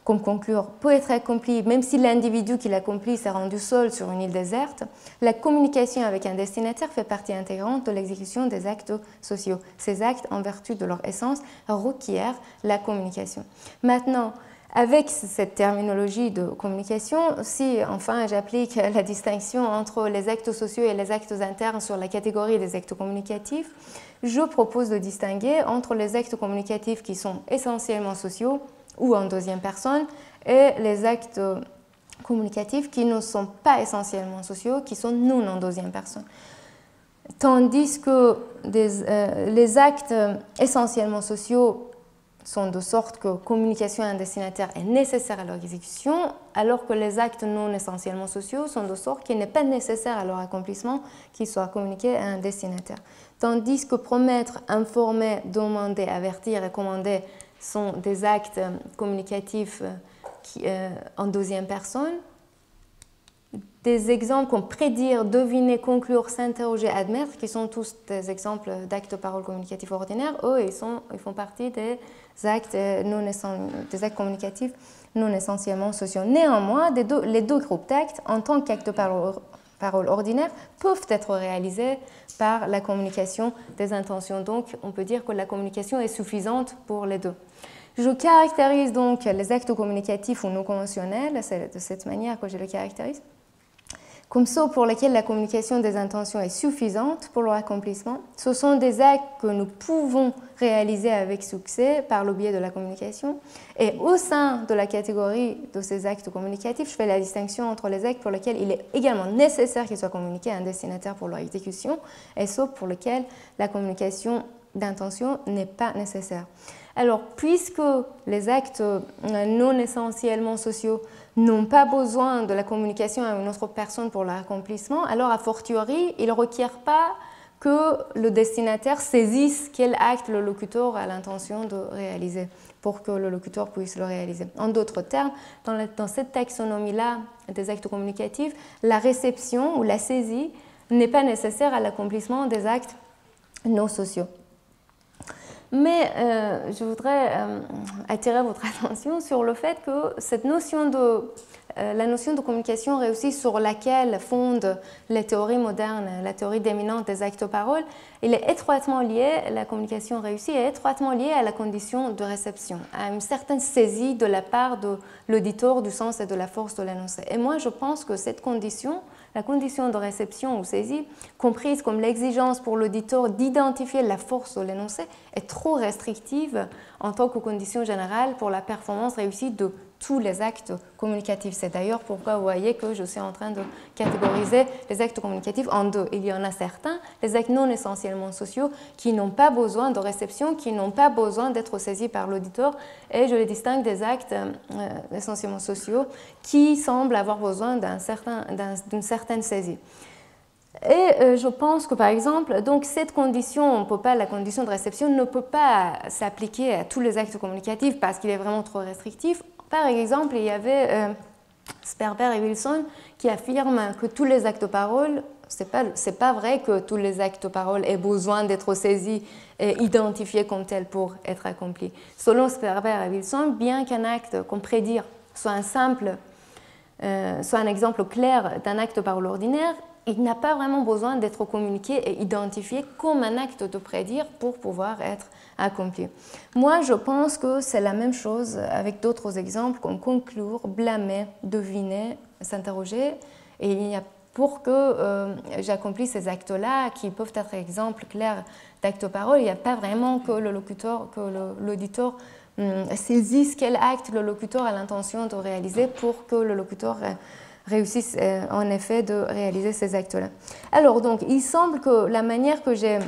comme conclure, peut être accompli même si l'individu qui l'accomplit s'est rendu seul sur une île déserte, la communication avec un destinataire fait partie intégrante de l'exécution des actes sociaux. Ces actes, en vertu de leur essence, requièrent la communication. Maintenant, avec cette terminologie de communication, si enfin j'applique la distinction entre les actes sociaux et les actes internes sur la catégorie des actes communicatifs, je propose de distinguer entre les actes communicatifs qui sont essentiellement sociaux ou en deuxième personne et les actes communicatifs qui ne sont pas essentiellement sociaux, qui sont non en deuxième personne. Tandis que les actes essentiellement sociaux sont de sorte que communication à un destinataire est nécessaire à leur exécution, alors que les actes non essentiellement sociaux sont de sorte qu'il n'est pas nécessaire à leur accomplissement qu'ils soient communiqués à un destinataire. Tandis que promettre, informer, demander, avertir et commander sont des actes communicatifs en deuxième personne. Des exemples comme prédire, deviner, conclure, s'interroger, admettre, qui sont tous des exemples d'actes de parole communicatifs ordinaires, eux, ils font partie des actes communicatifs non essentiellement sociaux. Néanmoins, les deux groupes d'actes, en tant qu'actes de parole ordinaire, peuvent être réalisés par la communication des intentions. Donc, on peut dire que la communication est suffisante pour les deux. Je caractérise donc les actes communicatifs ou non conventionnels, c'est de cette manière que je les caractérise, comme ceux pour lesquels la communication des intentions est suffisante pour leur accomplissement. Ce sont des actes que nous pouvons réaliser avec succès par le biais de la communication. Et au sein de la catégorie de ces actes communicatifs, je fais la distinction entre les actes pour lesquels il est également nécessaire qu'ils soient communiqués à un destinataire pour leur exécution et ceux pour lesquels la communication d'intention n'est pas nécessaire. Alors, puisque les actes non essentiellement sociaux n'ont pas besoin de la communication à une autre personne pour leur accomplissement, alors a fortiori, ils ne requièrent pas que le destinataire saisisse quel acte le locuteur a l'intention de réaliser pour que le locuteur puisse le réaliser. En d'autres termes, dans cette taxonomie-là des actes communicatifs, la réception ou la saisie n'est pas nécessaire à l'accomplissement des actes non sociaux. Mais je voudrais attirer votre attention sur le fait que cette notion la notion de communication réussie sur laquelle fondent les théories modernes, la théorie dominante des actes de parole, il est étroitement lié, la communication réussie est étroitement liée à la condition de réception, à une certaine saisie de la part de l'auditeur du sens et de la force de l'énoncé. Et moi, je pense que cette condition, la condition de réception ou saisie, comprise comme l'exigence pour l'auditeur d'identifier la force de l'énoncé, est trop restrictive en tant que condition générale pour la performance réussie de tous les actes communicatifs. C'est d'ailleurs pourquoi vous voyez que je suis en train de catégoriser les actes communicatifs en deux. Il y en a certains, les actes non essentiellement sociaux, qui n'ont pas besoin de réception, qui n'ont pas besoin d'être saisis par l'auditeur, et je les distingue des actes essentiellement sociaux qui semblent avoir besoin d'une certaine saisie. Et je pense que, par exemple, donc cette condition, la condition de réception ne peut pas s'appliquer à tous les actes communicatifs parce qu'il est vraiment trop restrictif. Par exemple, il y avait Sperber et Wilson qui affirment que tous les actes de parole, c'est pas vrai que tous les actes de parole aient besoin d'être saisis et identifiés comme tels pour être accomplis. Selon Sperber et Wilson, bien qu'un acte comme prédire soit un exemple clair d'un acte de parole ordinaire, il n'a pas vraiment besoin d'être communiqué et identifié comme un acte de prédire pour pouvoir être accompli. Moi, je pense que c'est la même chose avec d'autres exemples comme conclure, blâmer, deviner, s'interroger. Et il y a pour que j'accomplisse ces actes-là, qui peuvent être exemples clairs d'acte-parole, il n'y a pas vraiment que le locuteur, que l'auditeur saisisse quel acte le locuteur a l'intention de réaliser pour que le locuteur réussisse en effet de réaliser ces actes-là. Alors donc, il semble que la manière que j'ai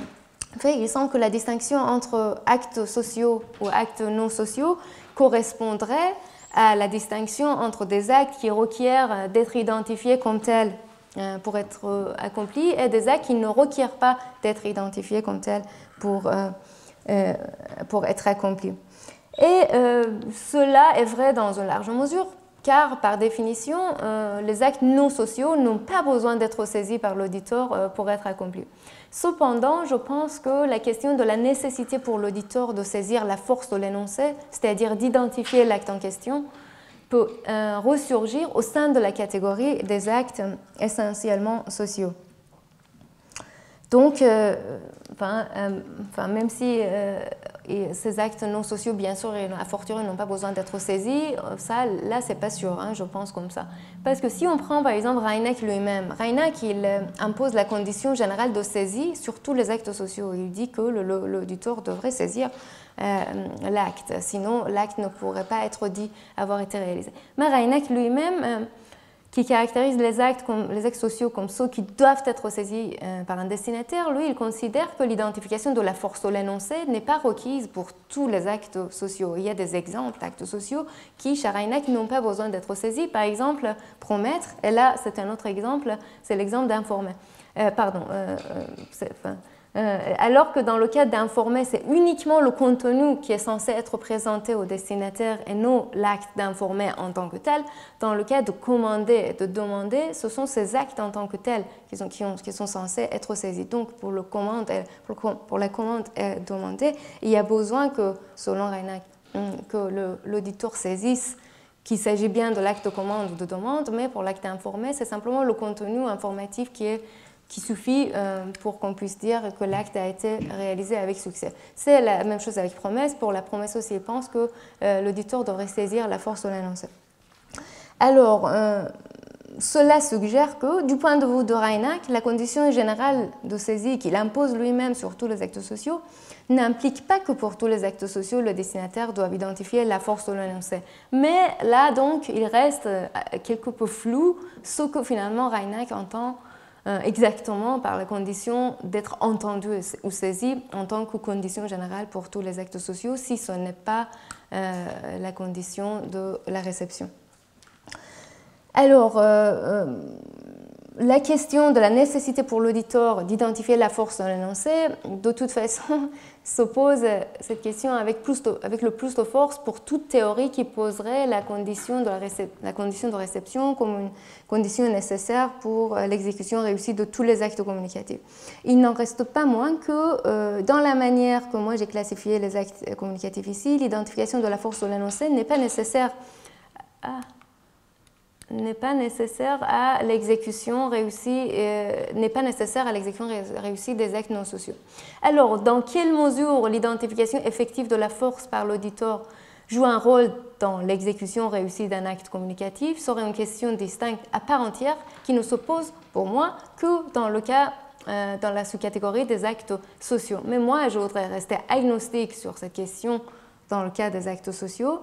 fait, il semble que la distinction entre actes sociaux ou actes non sociaux correspondrait à la distinction entre des actes qui requièrent d'être identifiés comme tels pour être accomplis et des actes qui ne requièrent pas d'être identifiés comme tels pour être accomplis. Et cela est vrai dans une large mesure, car par définition, les actes non sociaux n'ont pas besoin d'être saisis par l'auditeur pour être accomplis. Cependant, je pense que la question de la nécessité pour l'auditeur de saisir la force de l'énoncé, c'est-à-dire d'identifier l'acte en question, peut ressurgir au sein de la catégorie des actes essentiellement sociaux. Donc, même si ces actes non sociaux, bien sûr, a fortiori, n'ont pas besoin d'être saisis, ça, là, c'est pas sûr, hein, je pense comme ça. Parce que si on prend, par exemple, Reinach lui-même, Reinach, il impose la condition générale de saisie sur tous les actes sociaux. Il dit que l'auditeur devrait saisir l'acte, sinon l'acte ne pourrait pas être dit avoir été réalisé. Mais Reinach lui-même, qui caractérise les actes sociaux comme ceux qui doivent être saisis par un destinataire, lui, il considère que l'identification de la force de l'énoncé n'est pas requise pour tous les actes sociaux. Il y a des exemples d'actes sociaux qui, chez Reinach, n'ont pas besoin d'être saisis. Par exemple, promettre, et là, c'est un autre exemple, c'est l'exemple d'informer. Alors que dans le cas d'informer, c'est uniquement le contenu qui est censé être présenté au destinataire et non l'acte d'informer en tant que tel. Dans le cas de commander et de demander, ce sont ces actes en tant que tels qui sont censés être saisis. Donc pour la commande et demander, il y a besoin que, selon Reinach, que l'auditeur saisisse qu'il s'agit bien de l'acte de commande ou de demande, mais pour l'acte informé, c'est simplement le contenu informatif qui suffit pour qu'on puisse dire que l'acte a été réalisé avec succès. C'est la même chose avec promesse. Pour la promesse aussi, il pense que l'auditeur devrait saisir la force de l'énoncé. Alors, cela suggère que, du point de vue de Reinach, la condition générale de saisie qu'il impose lui-même sur tous les actes sociaux n'implique pas que pour tous les actes sociaux, le destinataire doit identifier la force de l'énoncé. Mais là, donc, il reste quelque peu flou ce que finalement Reinach entend exactement par la condition d'être entendu ou saisi en tant que condition générale pour tous les actes sociaux, si ce n'est pas la condition de la réception. Alors, la question de la nécessité pour l'auditeur d'identifier la force de l'énoncé, de toute façon, se pose cette question avec le plus de force pour toute théorie qui poserait la condition de réception comme une condition nécessaire pour l'exécution réussie de tous les actes communicatifs. Il n'en reste pas moins que dans la manière que moi j'ai classifié les actes communicatifs ici, l'identification de la force de l'énoncé n'est pas nécessaire à l'exécution réussie, des actes non sociaux. Alors, dans quelle mesure l'identification effective de la force par l'auditeur joue un rôle dans l'exécution réussie d'un acte communicatif serait une question distincte à part entière qui ne se pose pour moi que dans le cas dans la sous-catégorie des actes sociaux. Mais moi, je voudrais rester agnostique sur cette question dans le cas des actes sociaux,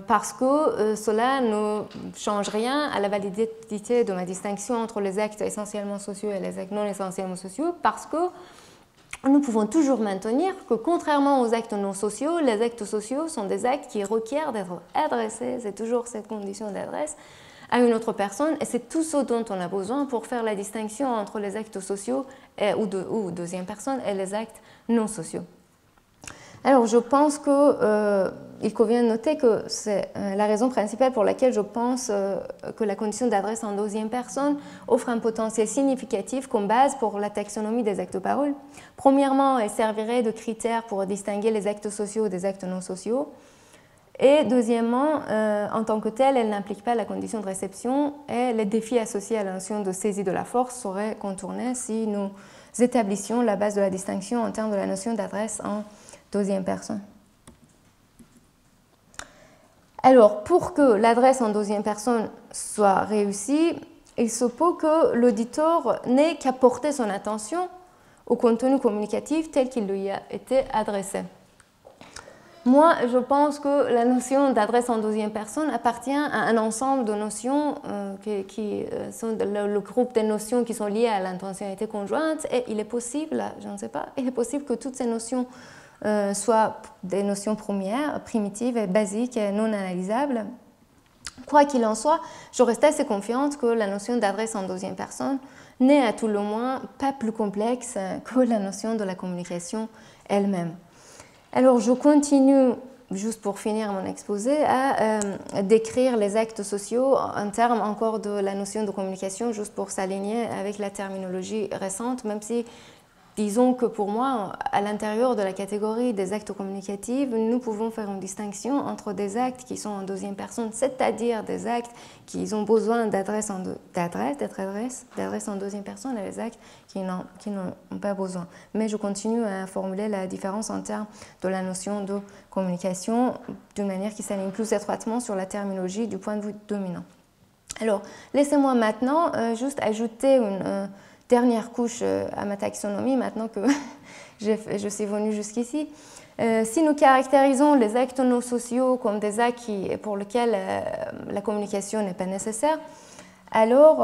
parce que cela ne change rien à la validité de ma distinction entre les actes essentiellement sociaux et les actes non essentiellement sociaux, parce que nous pouvons toujours maintenir que contrairement aux actes non sociaux, les actes sociaux sont des actes qui requièrent d'être adressés, c'est toujours cette condition d'adresse, à une autre personne, et c'est tout ce dont on a besoin pour faire la distinction entre les actes sociaux ou deuxième personne et les actes non sociaux. Alors, je pense qu'il convient de noter que c'est la raison principale pour laquelle je pense que la condition d'adresse en deuxième personne offre un potentiel significatif comme base pour la taxonomie des actes de parole. Premièrement, elle servirait de critère pour distinguer les actes sociaux des actes non sociaux. Et deuxièmement, en tant que telle, elle n'implique pas la condition de réception et les défis associés à la notion de saisie de la force seraient contournés si nous établissions la base de la distinction en termes de la notion d'adresse en deuxième personne. Alors, pour que l'adresse en deuxième personne soit réussie, il se peut que l'auditeur n'ait qu'à porter son attention au contenu communicatif tel qu'il lui a été adressé. Moi, je pense que la notion d'adresse en deuxième personne appartient à un ensemble de notions qui sont le groupe des notions qui sont liées à l'intentionnalité conjointe, et il est possible, je ne sais pas, il est possible que toutes ces notions soient des notions premières, primitives et basiques et non analysables. Quoi qu'il en soit, je reste assez confiante que la notion d'adresse en deuxième personne n'est à tout le moins pas plus complexe que la notion de la communication elle-même. Alors, je continue, juste pour finir mon exposé, à décrire les actes sociaux en termes encore de la notion de communication, juste pour s'aligner avec la terminologie récente, même si, disons que pour moi, à l'intérieur de la catégorie des actes communicatifs, nous pouvons faire une distinction entre des actes qui sont en deuxième personne, c'est-à-dire des actes qui ont besoin d'adresse en deuxième personne, et les actes qui n'ont pas besoin. Mais je continue à formuler la différence en termes de la notion de communication d'une manière qui s'aligne plus étroitement sur la terminologie du point de vue dominant. Alors, laissez-moi maintenant juste ajouter une dernière couche à ma taxonomie, maintenant que je suis venue jusqu'ici. Si nous caractérisons les actes non sociaux comme des actes pour lesquels la communication n'est pas nécessaire, alors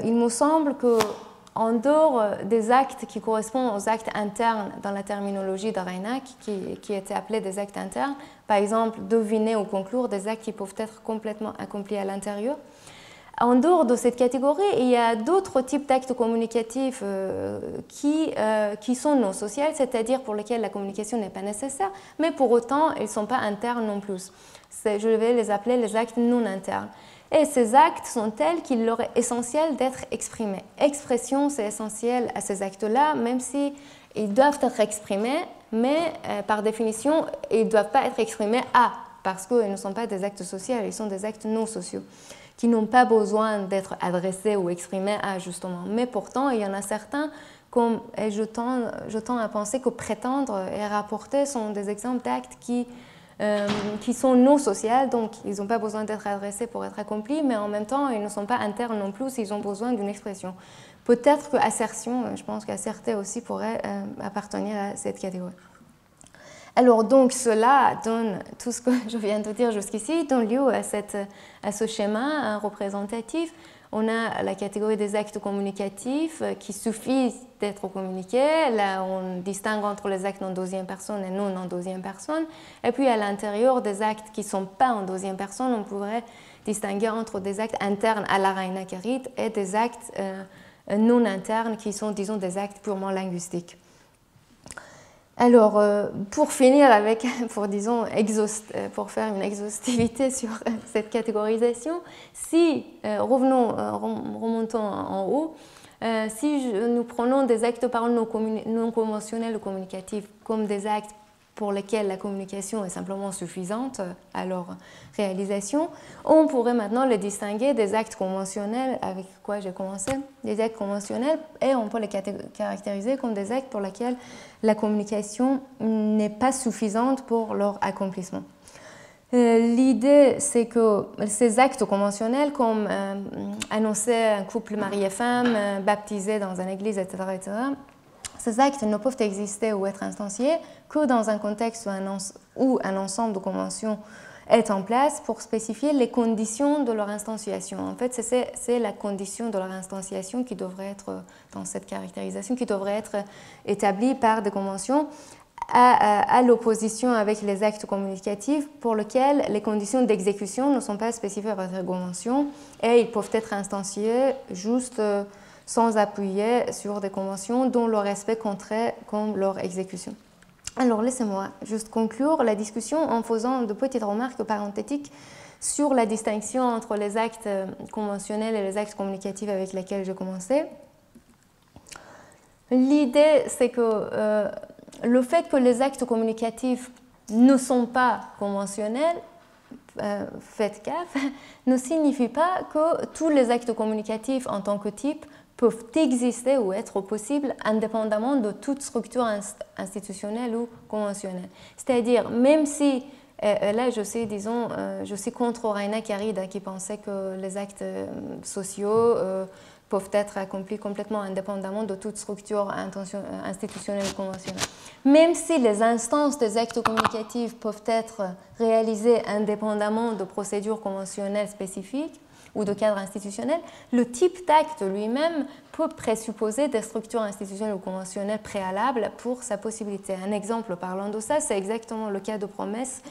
il me semble qu'en dehors des actes qui correspondent aux actes internes dans la terminologie de Reinach, qui étaient appelés des actes internes, par exemple deviner ou conclure, des actes qui peuvent être complètement accomplis à l'intérieur, en dehors de cette catégorie, il y a d'autres types d'actes communicatifs qui sont non sociaux, c'est-à-dire pour lesquels la communication n'est pas nécessaire, mais pour autant, ils ne sont pas internes non plus. Je vais les appeler les actes non internes. Et ces actes sont tels qu'il leur est essentiel d'être exprimés. Expression, c'est essentiel à ces actes-là, même s'ils doivent être exprimés, mais par définition, ils ne doivent pas être exprimés parce qu'ils ne sont pas des actes sociaux, ils sont des actes non sociaux, qui n'ont pas besoin d'être adressés ou exprimés justement. Mais pourtant, il y en a certains, et je tends à penser que prétendre et rapporter sont des exemples d'actes qui sont non sociaux, donc ils n'ont pas besoin d'être adressés pour être accomplis, mais en même temps, ils ne sont pas internes non plus s'ils ont besoin d'une expression. Peut-être que assertion, je pense qu'asserter aussi pourrait appartenir à cette catégorie. Alors donc cela donne, tout ce que je viens de dire jusqu'ici, donne lieu à ce schéma représentatif. On a la catégorie des actes communicatifs qui suffisent d'être communiqués. Là, on distingue entre les actes en deuxième personne et non en deuxième personne. Et puis à l'intérieur des actes qui ne sont pas en deuxième personne, on pourrait distinguer entre des actes internes à la Reinach-Erith et des actes non internes qui sont, disons, des actes purement linguistiques. Alors, pour finir pour faire une exhaustivité sur cette catégorisation, remontons en haut, si nous prenons des actes de parole non conventionnels ou communicatifs comme des actes pour lesquels la communication est simplement suffisante à leur réalisation, on pourrait maintenant les distinguer des actes conventionnels, avec quoi j'ai commencé, des actes conventionnels, et on peut les caractériser comme des actes pour lesquels la communication n'est pas suffisante pour leur accomplissement. L'idée, c'est que ces actes conventionnels, comme annoncer un couple marié-femme, baptisé dans une église, etc., ces actes ne peuvent exister ou être instanciés que dans un contexte où un ensemble de conventions est en place pour spécifier les conditions de leur instantiation. En fait, c'est la condition de leur instantiation qui devrait être, dans cette caractérisation, qui devrait être établie par des conventions à l'opposition avec les actes communicatifs pour lesquels les conditions d'exécution ne sont pas spécifiées par des conventions et ils peuvent être instanciés juste sans appuyer sur des conventions dont le respect compterait comme leur exécution. Alors laissez-moi juste conclure la discussion en faisant de petites remarques parenthétiques sur la distinction entre les actes conventionnels et les actes communicatifs avec lesquels j'ai commencé. L'idée, c'est que le fait que les actes communicatifs ne sont pas conventionnels faites gaffe, ne signifie pas que tous les actes communicatifs en tant que type peuvent exister ou être possibles indépendamment de toute structure institutionnelle ou conventionnelle. C'est-à-dire, même si, là je suis contre Raina Carida qui pensait que les actes sociaux peuvent être accomplis complètement indépendamment de toute structure institutionnelle ou conventionnelle. Même si les instances des actes communicatifs peuvent être réalisées indépendamment de procédures conventionnelles spécifiques ou de cadres institutionnels, le type d'acte lui-même peut présupposer des structures institutionnelles ou conventionnelles préalables pour sa possibilité. Un exemple parlant de ça, c'est exactement le cas de promesse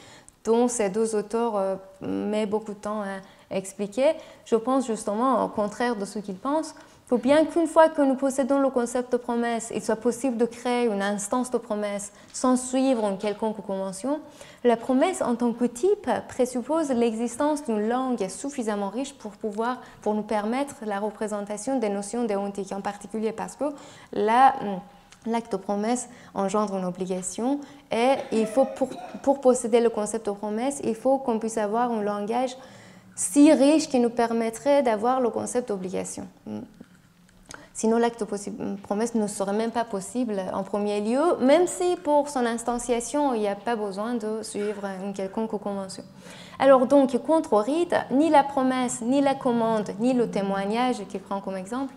dont ces deux auteurs mettent beaucoup de temps à expliquer. Je pense justement, au contraire de ce qu'ils pensent, que bien qu'une fois que nous possédons le concept de promesse, il soit possible de créer une instance de promesse sans suivre une quelconque convention, la promesse en tant que type présuppose l'existence d'une langue suffisamment riche pour nous permettre la représentation des notions déontiques, en particulier parce que l'acte de promesse engendre une obligation et il faut, pour posséder le concept de promesse, il faut qu'on puisse avoir un langage si riche qui nous permettrait d'avoir le concept d'obligation. Sinon, l'acte de promesse ne serait même pas possible en premier lieu, même si pour son instantiation, il n'y a pas besoin de suivre une quelconque convention. Alors donc, contre Reed, ni la promesse, ni la commande, ni le témoignage qu'il prend comme exemple,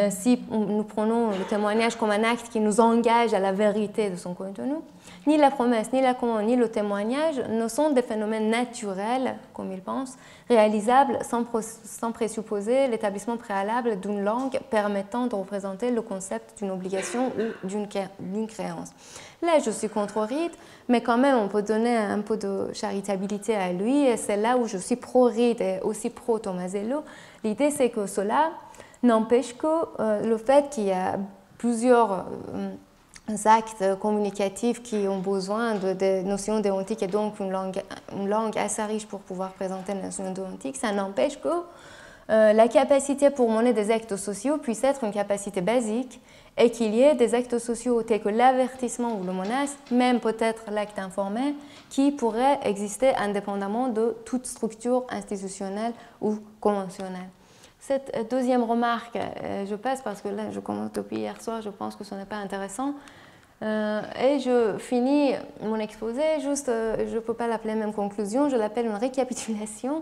si nous prenons le témoignage comme un acte qui nous engage à la vérité de son contenu, ni la promesse, ni la commande, ni le témoignage ne sont des phénomènes naturels, comme il pense, réalisables sans présupposer l'établissement préalable d'une langue permettant de représenter le concept d'une obligation ou d'une créance. Là, je suis contre Reed, mais quand même, on peut donner un peu de charitabilité à lui, et c'est là où je suis pro-Reed et aussi pro-Tomasello. L'idée, c'est que cela n'empêche que le fait qu'il y a plusieurs actes communicatifs qui ont besoin de notions déontiques et donc une langue assez riche pour pouvoir présenter les notions déontiques, ça n'empêche que la capacité pour mener des actes sociaux puisse être une capacité basique et qu'il y ait des actes sociaux tels que l'avertissement ou le menace, même peut-être l'acte informel, qui pourraient exister indépendamment de toute structure institutionnelle ou conventionnelle. Cette deuxième remarque, je passe parce que là, je commence depuis hier soir, je pense que ce n'est pas intéressant. Et je finis mon exposé, juste, je ne peux pas l'appeler même conclusion, je l'appelle une récapitulation.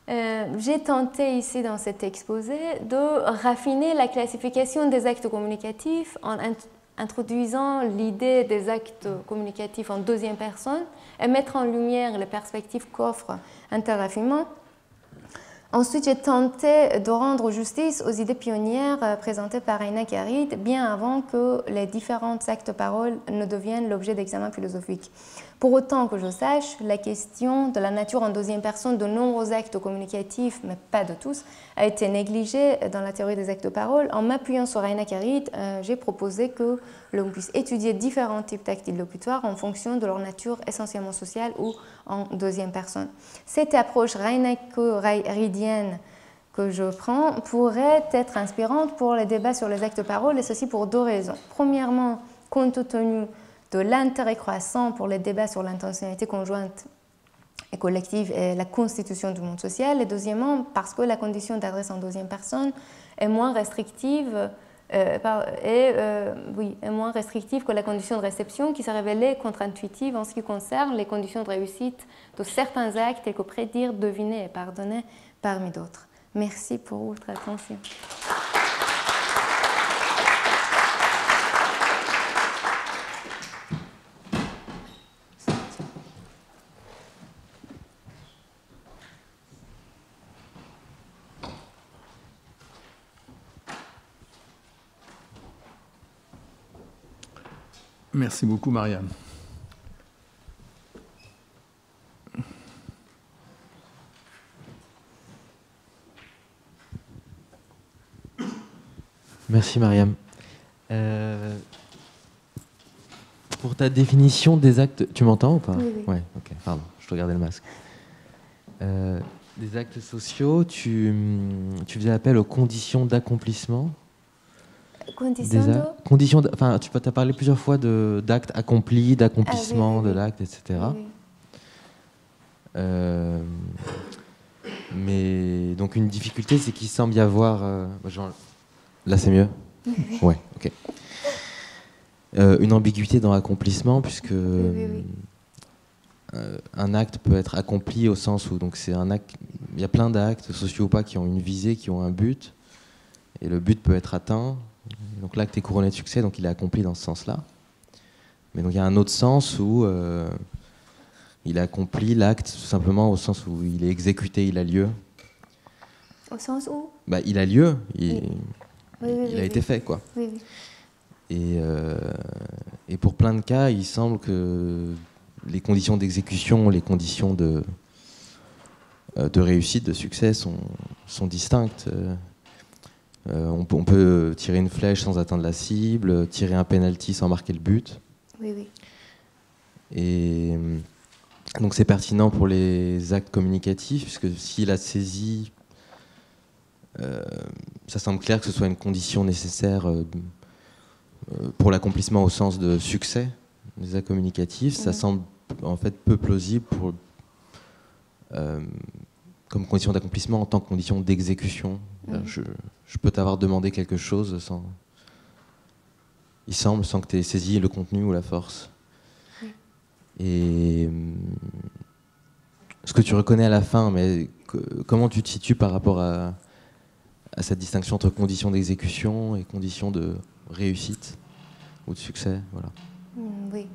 J'ai tenté ici dans cet exposé de raffiner la classification des actes communicatifs en introduisant l'idée des actes communicatifs en deuxième personne et mettre en lumière les perspectives qu'offre un tel raffinement. Ensuite, j'ai tenté de rendre justice aux idées pionnières présentées par Raina Caride bien avant que les différents actes-paroles ne deviennent l'objet d'examen philosophique. Pour autant que je sache, la question de la nature en deuxième personne de nombreux actes communicatifs, mais pas de tous, a été négligée dans la théorie des actes-paroles. En m'appuyant sur Raina Caride, j'ai proposé que l'on puisse étudier différents types d'actes illocutoires en fonction de leur nature essentiellement sociale ou en deuxième personne. Cette approche Raina-Caridienne que je prends pourrait être inspirante pour les débats sur les actes-paroles, et ceci pour deux raisons. Premièrement, compte tenu de l'intérêt croissant pour les débats sur l'intentionnalité conjointe et collective et la constitution du monde social, et deuxièmement, parce que la condition d'adresse en deuxième personne est moins restrictive moins restrictive que la condition de réception qui s'est révélée contre-intuitive en ce qui concerne les conditions de réussite de certains actes tels que prédire, deviner et pardonner parmi d'autres. Merci pour votre attention. Merci beaucoup, Marianne. Merci, Mariam. Pour ta définition des actes... Tu m'entends ou pas? Oui, oui. Ouais, ok, pardon, je te regardais le masque. Des actes sociaux, tu faisais appel aux conditions d'accomplissement. Conditions de... Enfin, tu as parlé plusieurs fois d'actes accomplis, d'accomplissement de l'acte, etc. Oui. Mais donc une difficulté, c'est qu'il semble y avoir... Là, c'est mieux? Ouais, ok. Une ambiguïté dans l'accomplissement, puisque un acte peut être accompli au sens où donc c'est un acte. Il y a plein d'actes, sociaux ou pas, qui ont une visée, qui ont un but, et le but peut être atteint. Donc l'acte est couronné de succès, donc il est accompli dans ce sens-là. Mais donc il y a un autre sens où il accomplit l'acte tout simplement au sens où il est exécuté, il a lieu. Au sens où il a lieu, il a été fait, quoi. Oui, oui. Et pour plein de cas, il semble que les conditions d'exécution, les conditions de réussite, de succès sont distinctes. On peut tirer une flèche sans atteindre la cible, tirer un penalty sans marquer le but. Oui, oui. Et donc c'est pertinent pour les actes communicatifs, puisque si la saisie, ça semble clair que ce soit une condition nécessaire pour l'accomplissement au sens de succès des actes communicatifs, ça semble en fait peu plausible pour, comme condition d'accomplissement en tant que condition d'exécution. Je peux t'avoir demandé quelque chose sans que tu aies saisi le contenu ou la force. Et ce que tu reconnais à la fin, mais comment tu te situes par rapport à cette distinction entre conditions d'exécution et conditions de réussite ou de succès, voilà. Oui.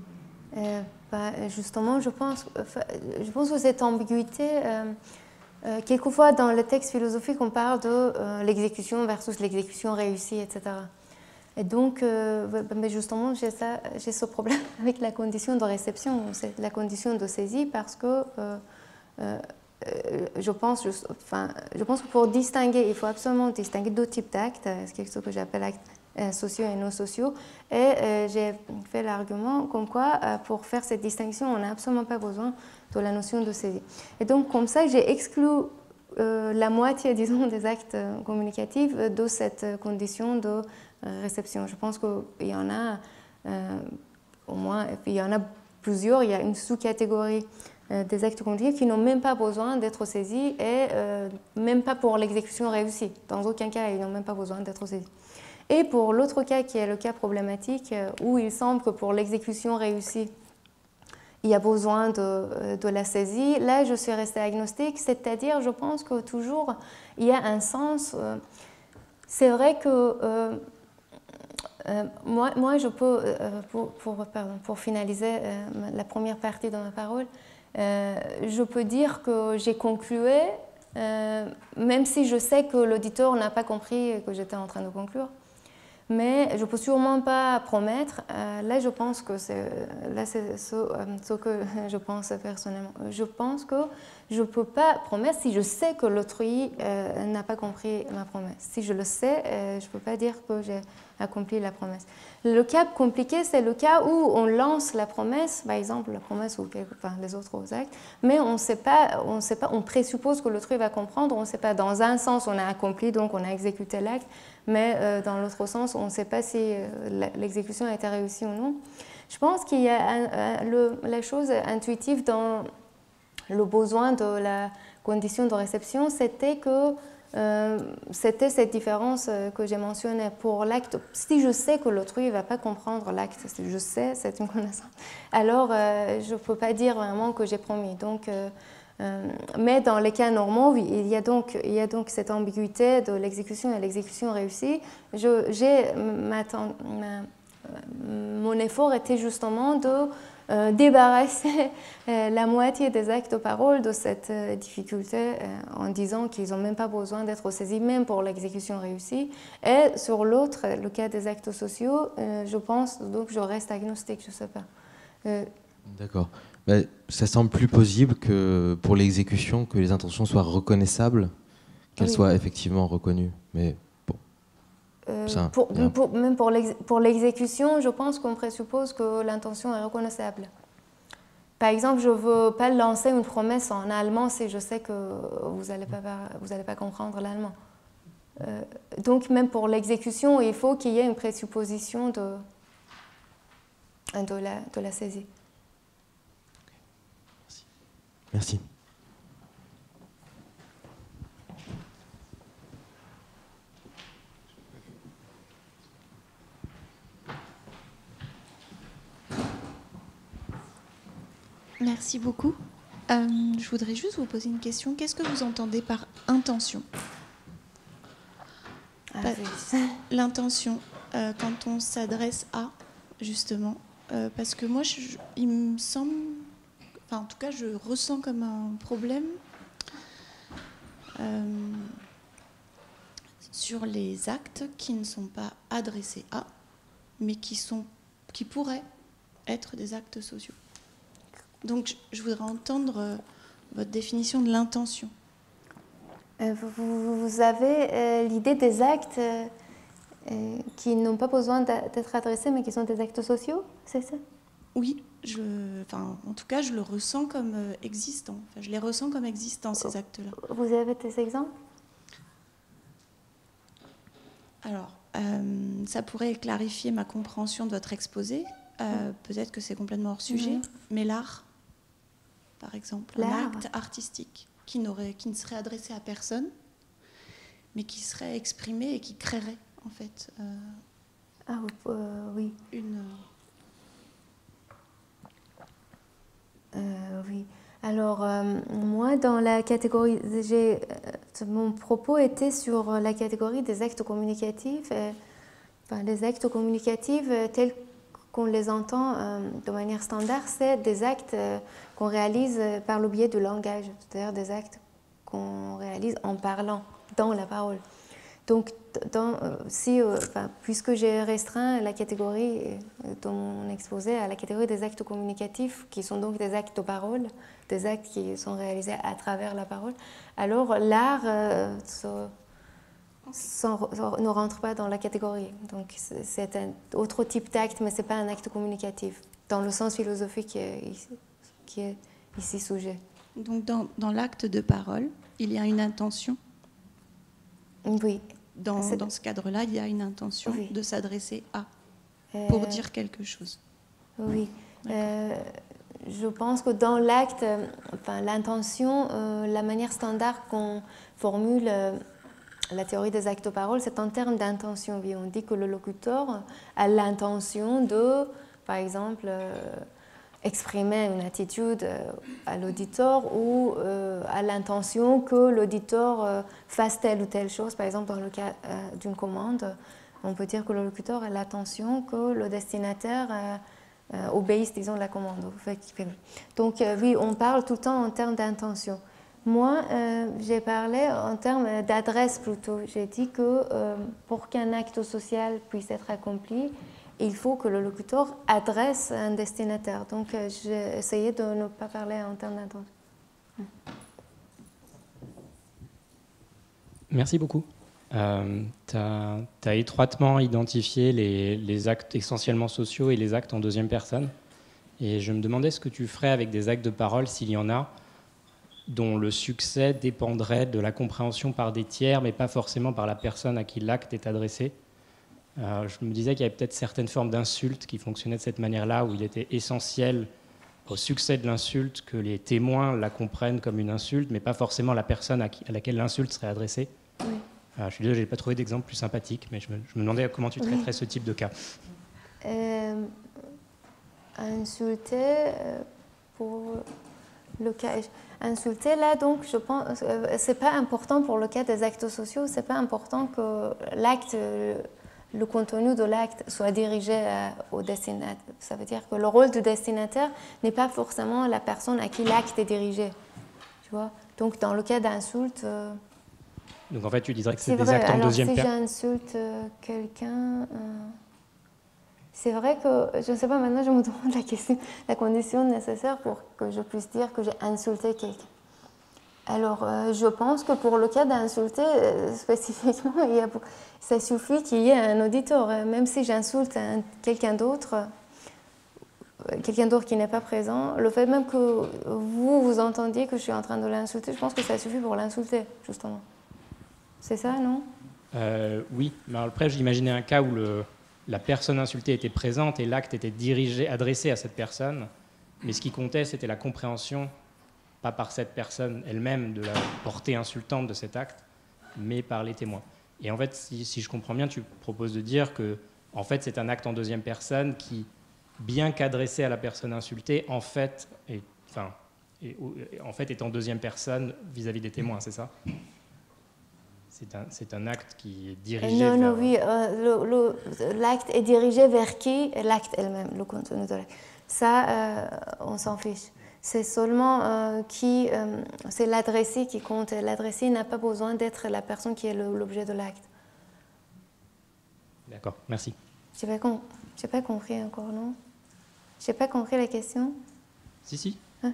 Justement, je pense que cette ambiguïté, quelquefois dans le texte philosophique, on parle de l'exécution versus l'exécution réussie, etc. Et donc, mais justement, j'ai ce problème avec la condition de réception, c'est la condition de saisie, parce que je pense que pour distinguer, il faut absolument distinguer deux types d'actes, ce que j'appelle actes sociaux et non sociaux. Et j'ai fait l'argument comme quoi, pour faire cette distinction, on n'a absolument pas besoin de la notion de saisie. Et donc, comme ça, j'ai exclu la moitié, disons, des actes communicatifs de cette condition de réception. Je pense qu'il y en a au moins, il y en a plusieurs, il y a une sous-catégorie des actes communicatifs qui n'ont même pas besoin d'être saisis et même pas pour l'exécution réussie. Dans aucun cas, ils n'ont même pas besoin d'être saisis. Et pour l'autre cas, qui est le cas problématique, où il semble que pour l'exécution réussie, il y a besoin de la saisie, là, je suis restée agnostique, c'est-à-dire, je pense que toujours, il y a un sens. C'est vrai que moi, je peux, pour finaliser la première partie de ma parole, je peux dire que j'ai conclué, même si je sais que l'auditeur n'a pas compris que j'étais en train de conclure. Mais je ne peux sûrement pas promettre. Là, je pense que c'est ce que je pense personnellement. Je pense que je ne peux pas promettre si je sais que l'autrui n'a pas compris ma promesse. Si je le sais, je ne peux pas dire que j'ai accompli la promesse. Le cas compliqué, c'est le cas où on lance la promesse, par exemple la promesse ou les autres actes, mais on ne sait pas, on présuppose que l'autrui va comprendre, on ne sait pas. Dans un sens, on a accompli, donc on a exécuté l'acte, mais dans l'autre sens, on ne sait pas si l'exécution a été réussie ou non. Je pense qu'il y a la chose intuitive dans le besoin de la condition de réception, c'était que c'était cette différence que j'ai mentionnée pour l'acte. Si je sais que l'autrui ne va pas comprendre l'acte, si je sais, c'est une connaissance, alors je ne peux pas dire vraiment que j'ai promis. Donc, mais dans les cas normaux, oui, il y a donc cette ambiguïté de l'exécution et l'exécution réussie. Mon effort était justement de débarrasser la moitié des actes de parole de cette difficulté en disant qu'ils n'ont même pas besoin d'être saisis, même pour l'exécution réussie. Et sur l'autre, le cas des actes sociaux, je pense, donc je reste agnostique, je ne sais pas. D'accord. Ben, ça semble plus plausible que pour l'exécution, que les intentions soient reconnaissables, qu'elles soient effectivement reconnues. Mais bon. Même pour l'exécution, je pense qu'on présuppose que l'intention est reconnaissable. Par exemple, je ne veux pas lancer une promesse en allemand si je sais que vous n'allez pas comprendre l'allemand. Donc même pour l'exécution, il faut qu'il y ait une présupposition de la saisie. Merci. Merci beaucoup. Je voudrais juste vous poser une question. Qu'est-ce que vous entendez par intention? L'intention, quand on s'adresse à, justement, parce que moi, il me semble, enfin, en tout cas, je ressens comme un problème sur les actes qui ne sont pas adressés à, mais qui pourraient être des actes sociaux. Donc, je voudrais entendre votre définition de l'intention. Vous avez l'idée des actes qui n'ont pas besoin d'être adressés, mais qui sont des actes sociaux, c'est ça? Oui, en tout cas, je le ressens comme existant. Enfin, je les ressens comme existants, ces actes-là. Vous avez des exemples? Alors, ça pourrait clarifier ma compréhension de votre exposé. Peut-être que c'est complètement hors sujet, mais l'art, par exemple, un acte artistique qui ne serait adressé à personne, mais qui serait exprimé et qui créerait, en fait, oui. Oui. Alors, moi, dans la catégorie, mon propos était sur la catégorie des actes communicatifs. Les actes communicatifs tels qu'on les entend de manière standard, c'est des actes qu'on réalise par le biais du langage, c'est-à-dire des actes qu'on réalise en parlant, dans la parole. Donc, puisque j'ai restreint la catégorie de mon exposé à la catégorie des actes communicatifs, qui sont donc des actes de parole, des actes qui sont réalisés à travers la parole, alors l'art ne rentre pas dans la catégorie. Donc, c'est un autre type d'acte, mais ce n'est pas un acte communicatif, dans le sens philosophique qui est ici sujet. Donc, dans l'acte de parole, il y a une intention? Oui. Dans ce cadre-là, il y a une intention de s'adresser à, pour dire quelque chose. Oui. Je pense que dans l'acte, l'intention, la manière standard qu'on formule la théorie des actes de parole, c'est en termes d'intention. Oui, on dit que le locuteur a l'intention de, par exemple, exprimer une attitude à l'auditeur ou à l'intention que l'auditeur fasse telle ou telle chose. Par exemple, dans le cas d'une commande, on peut dire que le locuteur a l'intention que le destinataire obéisse, disons, la commande. Donc, oui, on parle tout le temps en termes d'intention. Moi, j'ai parlé en termes d'adresse plutôt. J'ai dit que pour qu'un acte social puisse être accompli, il faut que le locuteur adresse un destinataire. Donc, j'ai essayé de ne pas parler en termes d'intention. Merci beaucoup. Tu as étroitement identifié les actes essentiellement sociaux et les actes en deuxième personne. Et je me demandais ce que tu ferais avec des actes de parole, s'il y en a, dont le succès dépendrait de la compréhension par des tiers, mais pas forcément par la personne à qui l'acte est adressé. Je me disais qu'il y avait peut-être certaines formes d'insultes qui fonctionnaient de cette manière-là, où il était essentiel au succès de l'insulte que les témoins la comprennent comme une insulte, mais pas forcément la personne à laquelle l'insulte serait adressée. Oui. Je suis désolé, je n'ai pas trouvé d'exemple plus sympathique, mais je me demandais comment tu traiterais ce type de cas. Insulter, pour le cas... Insulter, là, donc, je pense, c'est pas important pour le cas des actes sociaux, c'est pas important que l'acte, le contenu de l'acte soit dirigé au destinataire. Ça veut dire que le rôle du destinataire n'est pas forcément la personne à qui l'acte est dirigé. Tu vois? Donc, dans le cas d'insulte... donc, en fait, tu dirais que c'est des actes en deuxième personne. Si j'insulte quelqu'un... C'est vrai que, je ne sais pas, maintenant je me demande la condition nécessaire pour que je puisse dire que j'ai insulté quelqu'un. Alors, je pense que pour le cas d'insulter, spécifiquement, ça suffit qu'il y ait un auditeur. Même si j'insulte quelqu'un d'autre qui n'est pas présent, le fait même que vous entendiez que je suis en train de l'insulter, je pense que ça suffit pour l'insulter, justement. C'est ça, non? Oui, mais après, j'imaginais un cas où la personne insultée était présente et l'acte était adressé à cette personne, mais ce qui comptait, c'était la compréhension, pas par cette personne elle-même, de la portée insultante de cet acte, mais par les témoins. Et en fait, si je comprends bien, tu proposes de dire que en fait, c'est un acte en deuxième personne qui, bien qu'adressé à la personne insultée, en fait, en fait, est en deuxième personne vis-à-vis des témoins, c'est ça? C'est un acte qui est dirigé vers... Non, oui, l'acte est dirigé vers qui? L'acte elle-même, le contenu de l'acte. Ça, on s'en fiche. C'est seulement c'est l'adressé qui compte. L'adressé n'a pas besoin d'être la personne qui est l'objet de l'acte. D'accord, merci. Je n'ai pas compris encore, non? Je n'ai pas compris la question. Si. Hein?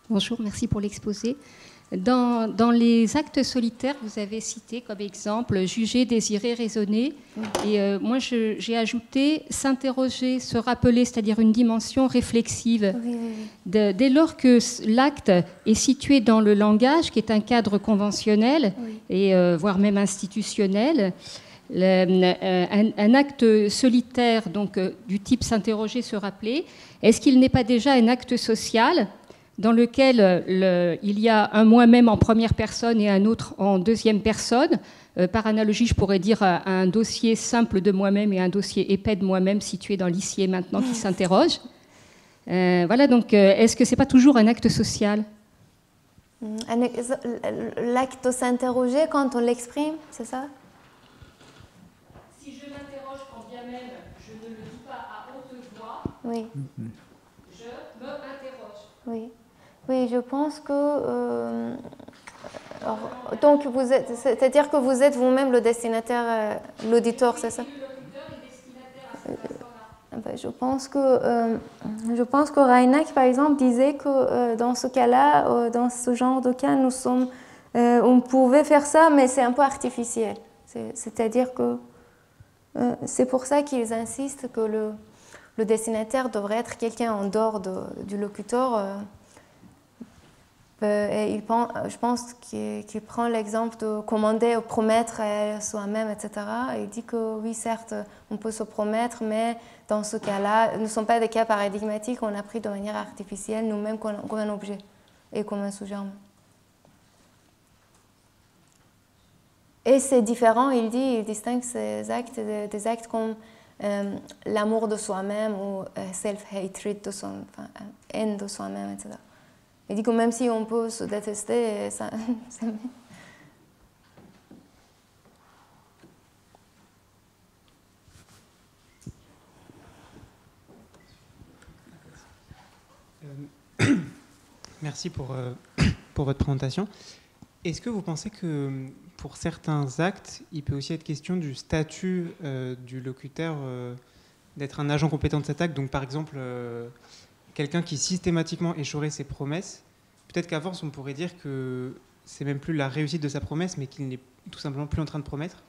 Bonjour, merci pour l'exposé. Dans les actes solitaires, vous avez cité comme exemple juger, désirer, raisonner. Et moi, j'ai ajouté s'interroger, se rappeler, c'est-à-dire une dimension réflexive. Oui. Dès lors que l'acte est situé dans le langage, qui est un cadre conventionnel, et voire même institutionnel, un acte solitaire, donc du type s'interroger, se rappeler, est-ce qu'il n'est pas déjà un acte social dans lequel il y a un moi-même en première personne et un autre en deuxième personne? Par analogie, je pourrais dire un dossier simple de moi-même et un dossier épais de moi-même situé dans l'ici et maintenant qui s'interroge. Voilà, donc est-ce que ce n'est pas toujours un acte social? L'acte de s'interroger quand on l'exprime, c'est ça? Si je m'interroge quand bien même je ne le dis pas à haute voix, Oui. je me interroge. Oui, je pense que... donc, c'est-à-dire que vous êtes vous-même le destinataire, l'auditeur, c'est ça? Je pense que Reinach, par exemple, disait que dans ce cas-là, dans ce genre de cas, on pouvait faire ça, mais c'est un peu artificiel. C'est-à-dire que c'est pour ça qu'ils insistent que le destinataire devrait être quelqu'un en dehors du locuteur. Et je pense qu'il prend l'exemple de commander ou promettre à soi-même, etc. Et il dit que oui, certes, on peut se promettre, mais dans ce cas-là, ne sont pas des cas paradigmatiques, on a pris de manière artificielle nous-mêmes comme un objet et comme un sous-germe. Et c'est différent, il distingue ces actes des actes comme l'amour de soi-même ou self-hatred, haine de soi-même, etc. Il dit que même si on peut se détester, ça Merci pour votre présentation. Est-ce que vous pensez que pour certains actes, il peut aussi être question du statut du locuteur d'être un agent compétent de cet acte? Donc par exemple, quelqu'un qui systématiquement échouerait ses promesses, peut-être qu'à force on pourrait dire que c'est même plus la réussite de sa promesse, mais qu'il n'est tout simplement plus en train de promettre.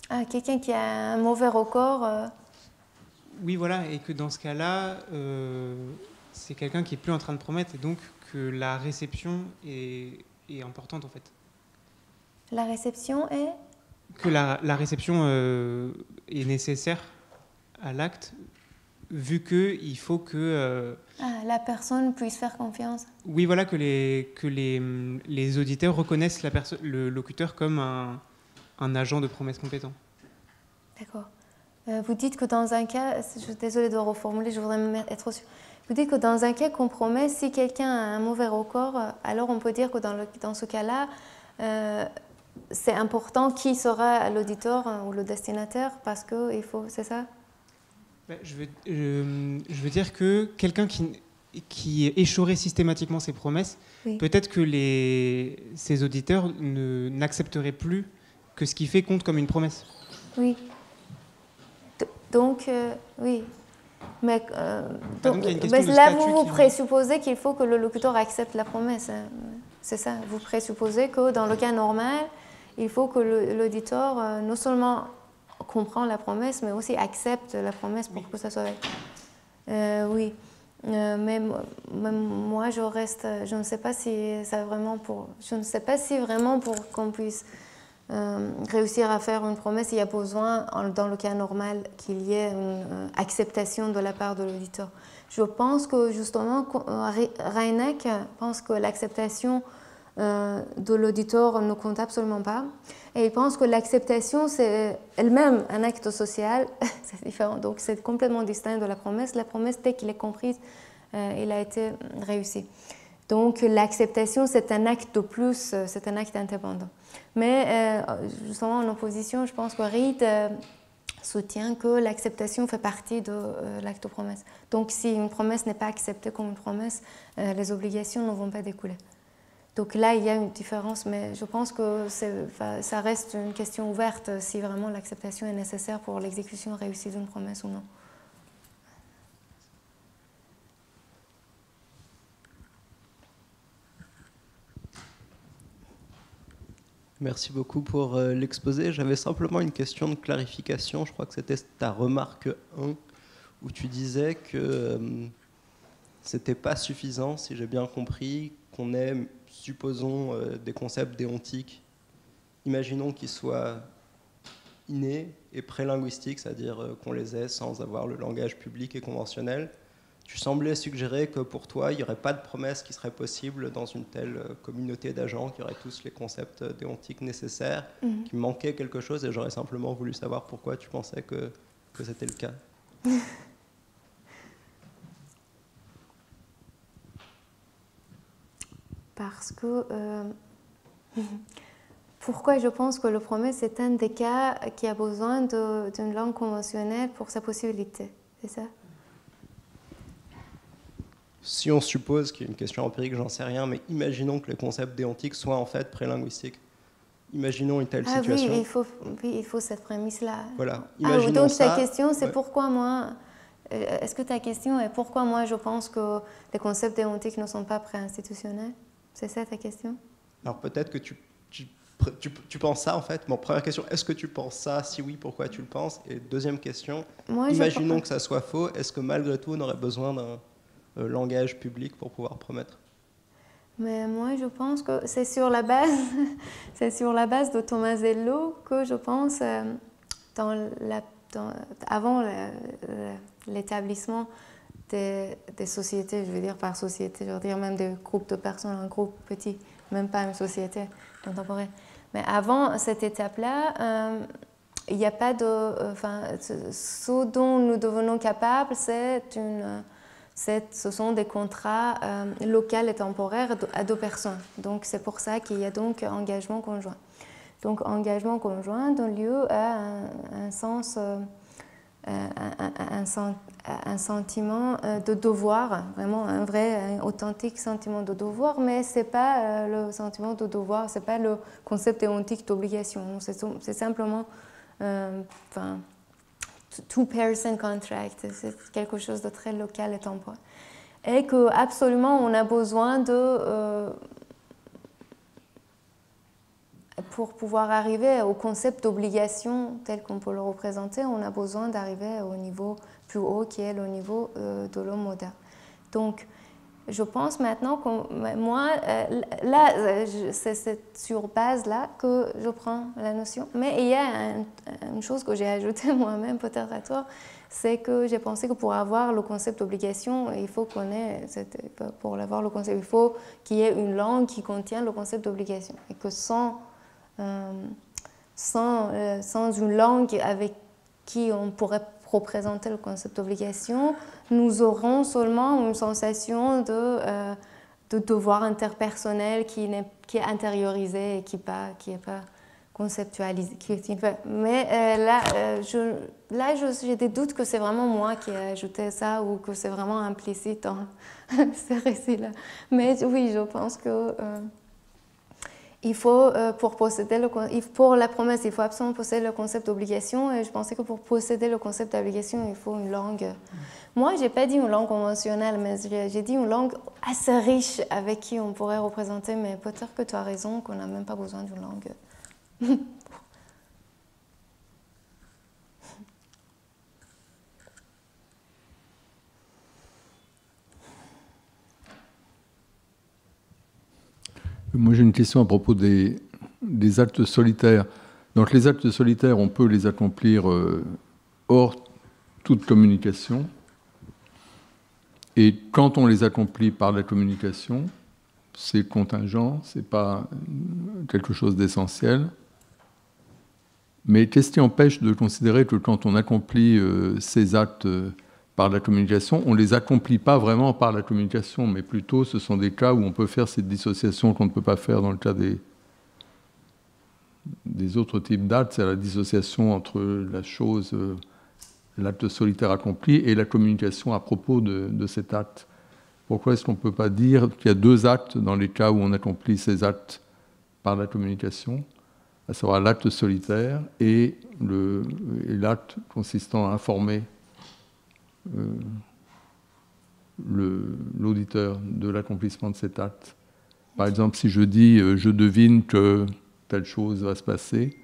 Ah, quelqu'un qui a un mauvais record. Oui, voilà, et que dans ce cas-là, c'est quelqu'un qui est plus en train de promettre, et donc que la réception est importante en fait. La réception est? Que la réception est nécessaire à l'acte, vu qu'il faut que... la personne puisse faire confiance. Oui, voilà, que les auditeurs reconnaissent le locuteur comme un agent de promesse compétent. D'accord. Vous dites que dans un cas, je suis désolée de reformuler, je voudrais être sûre. Vous dites que dans un cas qu'on promet, si quelqu'un a un mauvais record, alors on peut dire que dans ce cas-là, c'est important qui sera l'auditeur ou le destinataire, parce qu'il faut, c'est ça? Je veux dire que quelqu'un qui échouerait systématiquement ses promesses, oui. Peut-être que ses auditeurs n'accepteraient plus que ce qu'il fait compte comme une promesse. Oui. Donc, oui. Mais là, vous présupposez qu'il faut que le locuteur accepte la promesse. Hein. C'est ça. Vous présupposez que dans le cas normal, il faut que l'auditeur non seulement comprend la promesse, mais aussi accepte la promesse pour que ça soit... oui. Mais moi, je ne sais pas si ça vraiment pour... Je ne sais pas si vraiment pour qu'on puisse réussir à faire une promesse, il y a besoin, dans le cas normal, qu'il y ait une acceptation de la part de l'auditeur. Je pense que justement, Reinach pense que l'acceptation de l'auditeur ne compte absolument pas. Et il pense que l'acceptation, c'est elle-même un acte social, c'est différent, donc c'est complètement distinct de la promesse. La promesse, dès qu'il est comprise, il a été réussi. Donc l'acceptation, c'est un acte de plus, c'est un acte indépendant. Mais justement, en opposition, je pense que Reid soutient que l'acceptation fait partie de l'acte de promesse. Donc si une promesse n'est pas acceptée comme une promesse, les obligations ne vont pas découler. Donc là, il y a une différence, mais je pense que ça reste une question ouverte si vraiment l'acceptation est nécessaire pour l'exécution réussie d'une promesse ou non. Merci beaucoup pour l'exposé. J'avais simplement une question de clarification. Je crois que c'était ta remarque 1, où tu disais que c'était pas suffisant, si j'ai bien compris, qu'on ait, supposons, des concepts déontiques, imaginons qu'ils soient innés et prélinguistiques, c'est-à-dire qu'on les ait sans avoir le langage public et conventionnel. Tu semblais suggérer que pour toi, il n'y aurait pas de promesse qui serait possible dans une telle communauté d'agents qui auraient tous les concepts déontiques nécessaires, qu'il manquait quelque chose, et j'aurais simplement voulu savoir pourquoi tu pensais que c'était le cas. Parce que... pourquoi je pense que le promesse est un des cas qui a besoin d'une langue conventionnelle pour sa possibilité, c'est ça? Si on suppose qu'il y a une question empirique, j'en sais rien, mais imaginons que les concepts déontiques soient en fait prélinguistiques. Imaginons une telle situation. Oui, il faut cette prémisse-là. Voilà. Imaginons donc ça. ta question, c'est pourquoi moi... Est-ce que ta question est pourquoi moi je pense que les concepts déontiques ne sont pas préinstitutionnels? C'est ça ta question? Alors peut-être que tu penses ça en fait. Bon, première question, est-ce que tu penses ça? Si oui, pourquoi tu le penses? Et deuxième question, imaginons que ça soit faux, est-ce que malgré tout on aurait besoin d'un langage public pour pouvoir promettre? Mais moi, je pense que c'est sur la base, de Tomasello que je pense, avant l'établissement des sociétés, je veux dire par société, je veux dire même des groupes de personnes, un groupe petit, même pas une société contemporaine. Mais avant cette étape-là, il n'y a pas de... ce dont nous devenons capables, ce sont des contrats locaux et temporaires à deux personnes. Donc c'est pour ça qu'il y a donc engagement conjoint. Donc engagement conjoint donne lieu à un sens, un sentiment de devoir, vraiment un authentique sentiment de devoir, mais ce n'est pas le sentiment de devoir, ce n'est pas le concept déontique d'obligation. C'est simplement... two-person contract, c'est quelque chose de très local et temporaire. Et qu'absolument, on a besoin pour pouvoir arriver au concept d'obligation tel qu'on peut le représenter, on a besoin d'arriver au niveau plus haut qui est le niveau de l'homme moderne. Donc, je pense maintenant que moi, là, c'est sur base là que je prends la notion. Mais il y a une chose que j'ai ajoutée moi-même, peut-être à tort, c'est que j'ai pensé que pour avoir le concept d'obligation, il faut qu'on ait, pour avoir le concept, il faut qu'il y ait une langue qui contient le concept d'obligation. Et que sans une langue avec qui on pourrait représenter le concept d'obligation, nous aurons seulement une sensation de devoir interpersonnel qui est intériorisé et qui n'est pas conceptualisé. Mais j'ai des doutes que c'est vraiment moi qui ai ajouté ça ou que c'est vraiment implicite dans ce récit-là. Mais oui, je pense que... il faut, pour la promesse, il faut absolument posséder le concept d'obligation. Et je pensais que pour posséder le concept d'obligation, il faut une langue. Moi, je n'ai pas dit une langue conventionnelle, mais j'ai dit une langue assez riche avec qui on pourrait représenter. Mais peut-être que tu as raison, qu'on n'a même pas besoin d'une langue. Moi, j'ai une question à propos des actes solitaires. Donc, les actes solitaires, on peut les accomplir hors toute communication. Et quand on les accomplit par la communication, c'est contingent, ce n'est pas quelque chose d'essentiel. Mais qu'est-ce qui empêche de considérer que quand on accomplit ces actes par la communication, on ne les accomplit pas vraiment par la communication, mais plutôt ce sont des cas où on peut faire cette dissociation qu'on ne peut pas faire dans le cas des autres types d'actes, c'est la dissociation entre la chose, l'acte solitaire accompli, et la communication à propos de cet acte. Pourquoi est-ce qu'on ne peut pas dire qu'il y a deux actes dans les cas où on accomplit ces actes par la communication, à savoir l'acte solitaire et l'acte consistant à informer l'auditeur de l'accomplissement de cet acte. Par exemple, si je dis « je devine que telle chose va se passer »,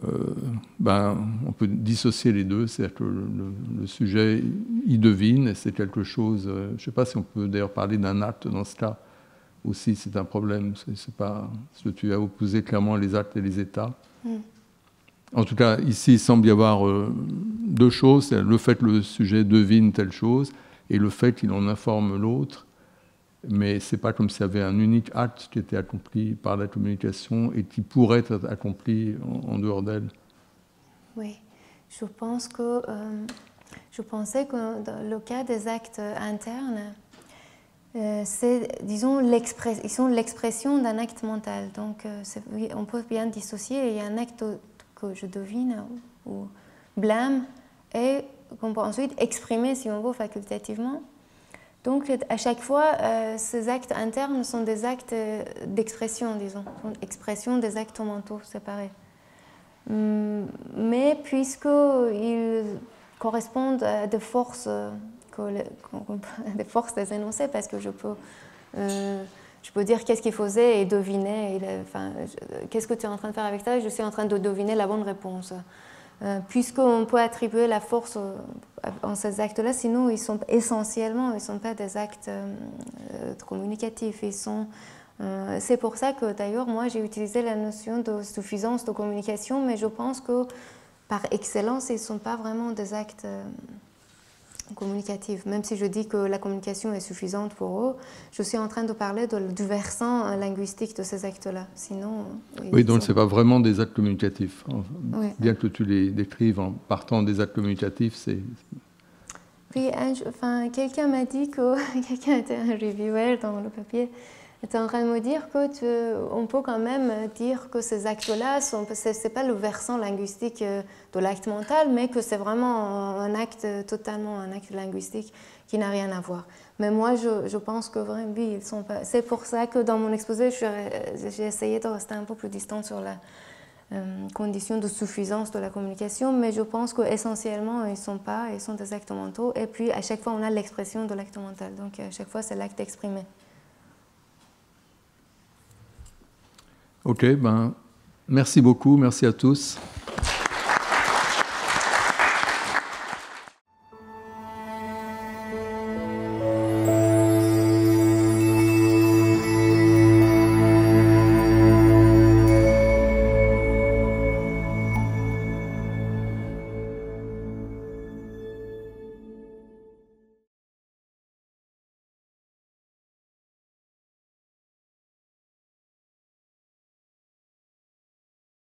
on peut dissocier les deux, c'est-à-dire que le sujet y devine, et c'est quelque chose, je ne sais pas si on peut d'ailleurs parler d'un acte dans ce cas, aussi c'est un problème, c'est pas ce que tu as opposé clairement les actes et les états. En tout cas, ici, il semble y avoir deux choses, c'est le fait que le sujet devine telle chose, et le fait qu'il en informe l'autre, mais ce n'est pas comme s'il y avait un unique acte qui était accompli par la communication et qui pourrait être accompli en dehors d'elle. Oui, je pensais que dans le cas des actes internes, c'est, disons, l'expression d'un acte mental. Donc, on peut bien dissocier. Il y a un acte que je devine ou blâme et qu'on peut ensuite exprimer, si on veut, facultativement. Donc, à chaque fois, ces actes internes sont des actes d'expression, disons, expression des actes mentaux séparés. Mais puisqu'ils correspondent à des forces, des forces des énoncés, parce que je peux dire qu'est-ce qu'il faisait et deviner, qu'est-ce que tu es en train de faire avec ça, je suis en train de deviner la bonne réponse. Puisqu'on peut attribuer la force en ces actes-là, sinon ils sont essentiellement, ils ne sont pas des actes communicatifs. C'est pour ça que d'ailleurs moi j'ai utilisé la notion de suffisance de communication, mais je pense que par excellence ils ne sont pas vraiment des actes communicatifs. Même si je dis que la communication est suffisante pour eux, je suis en train de parler du versant linguistique de ces actes-là. Sinon, oui, donc ce n'est pas vraiment des actes communicatifs. Oui. Bien que tu les décrives en partant des actes communicatifs, c'est... Puis, quelqu'un m'a dit que... quelqu'un était un reviewer dans le papier, était en train de me dire qu'on peut quand même dire que ces actes-là, ce n'est pas le versant linguistique de l'acte mental, mais que c'est vraiment un acte, totalement un acte linguistique qui n'a rien à voir. Mais moi, je pense que vraiment, oui, ils sont pas... C'est pour ça que dans mon exposé, j'ai essayé de rester un peu plus distante sur la condition de suffisance de la communication, mais je pense qu'essentiellement, ils sont des actes mentaux, et puis à chaque fois, on a l'expression de l'acte mental. Donc, à chaque fois, c'est l'acte exprimé. Ok, merci beaucoup, merci à tous.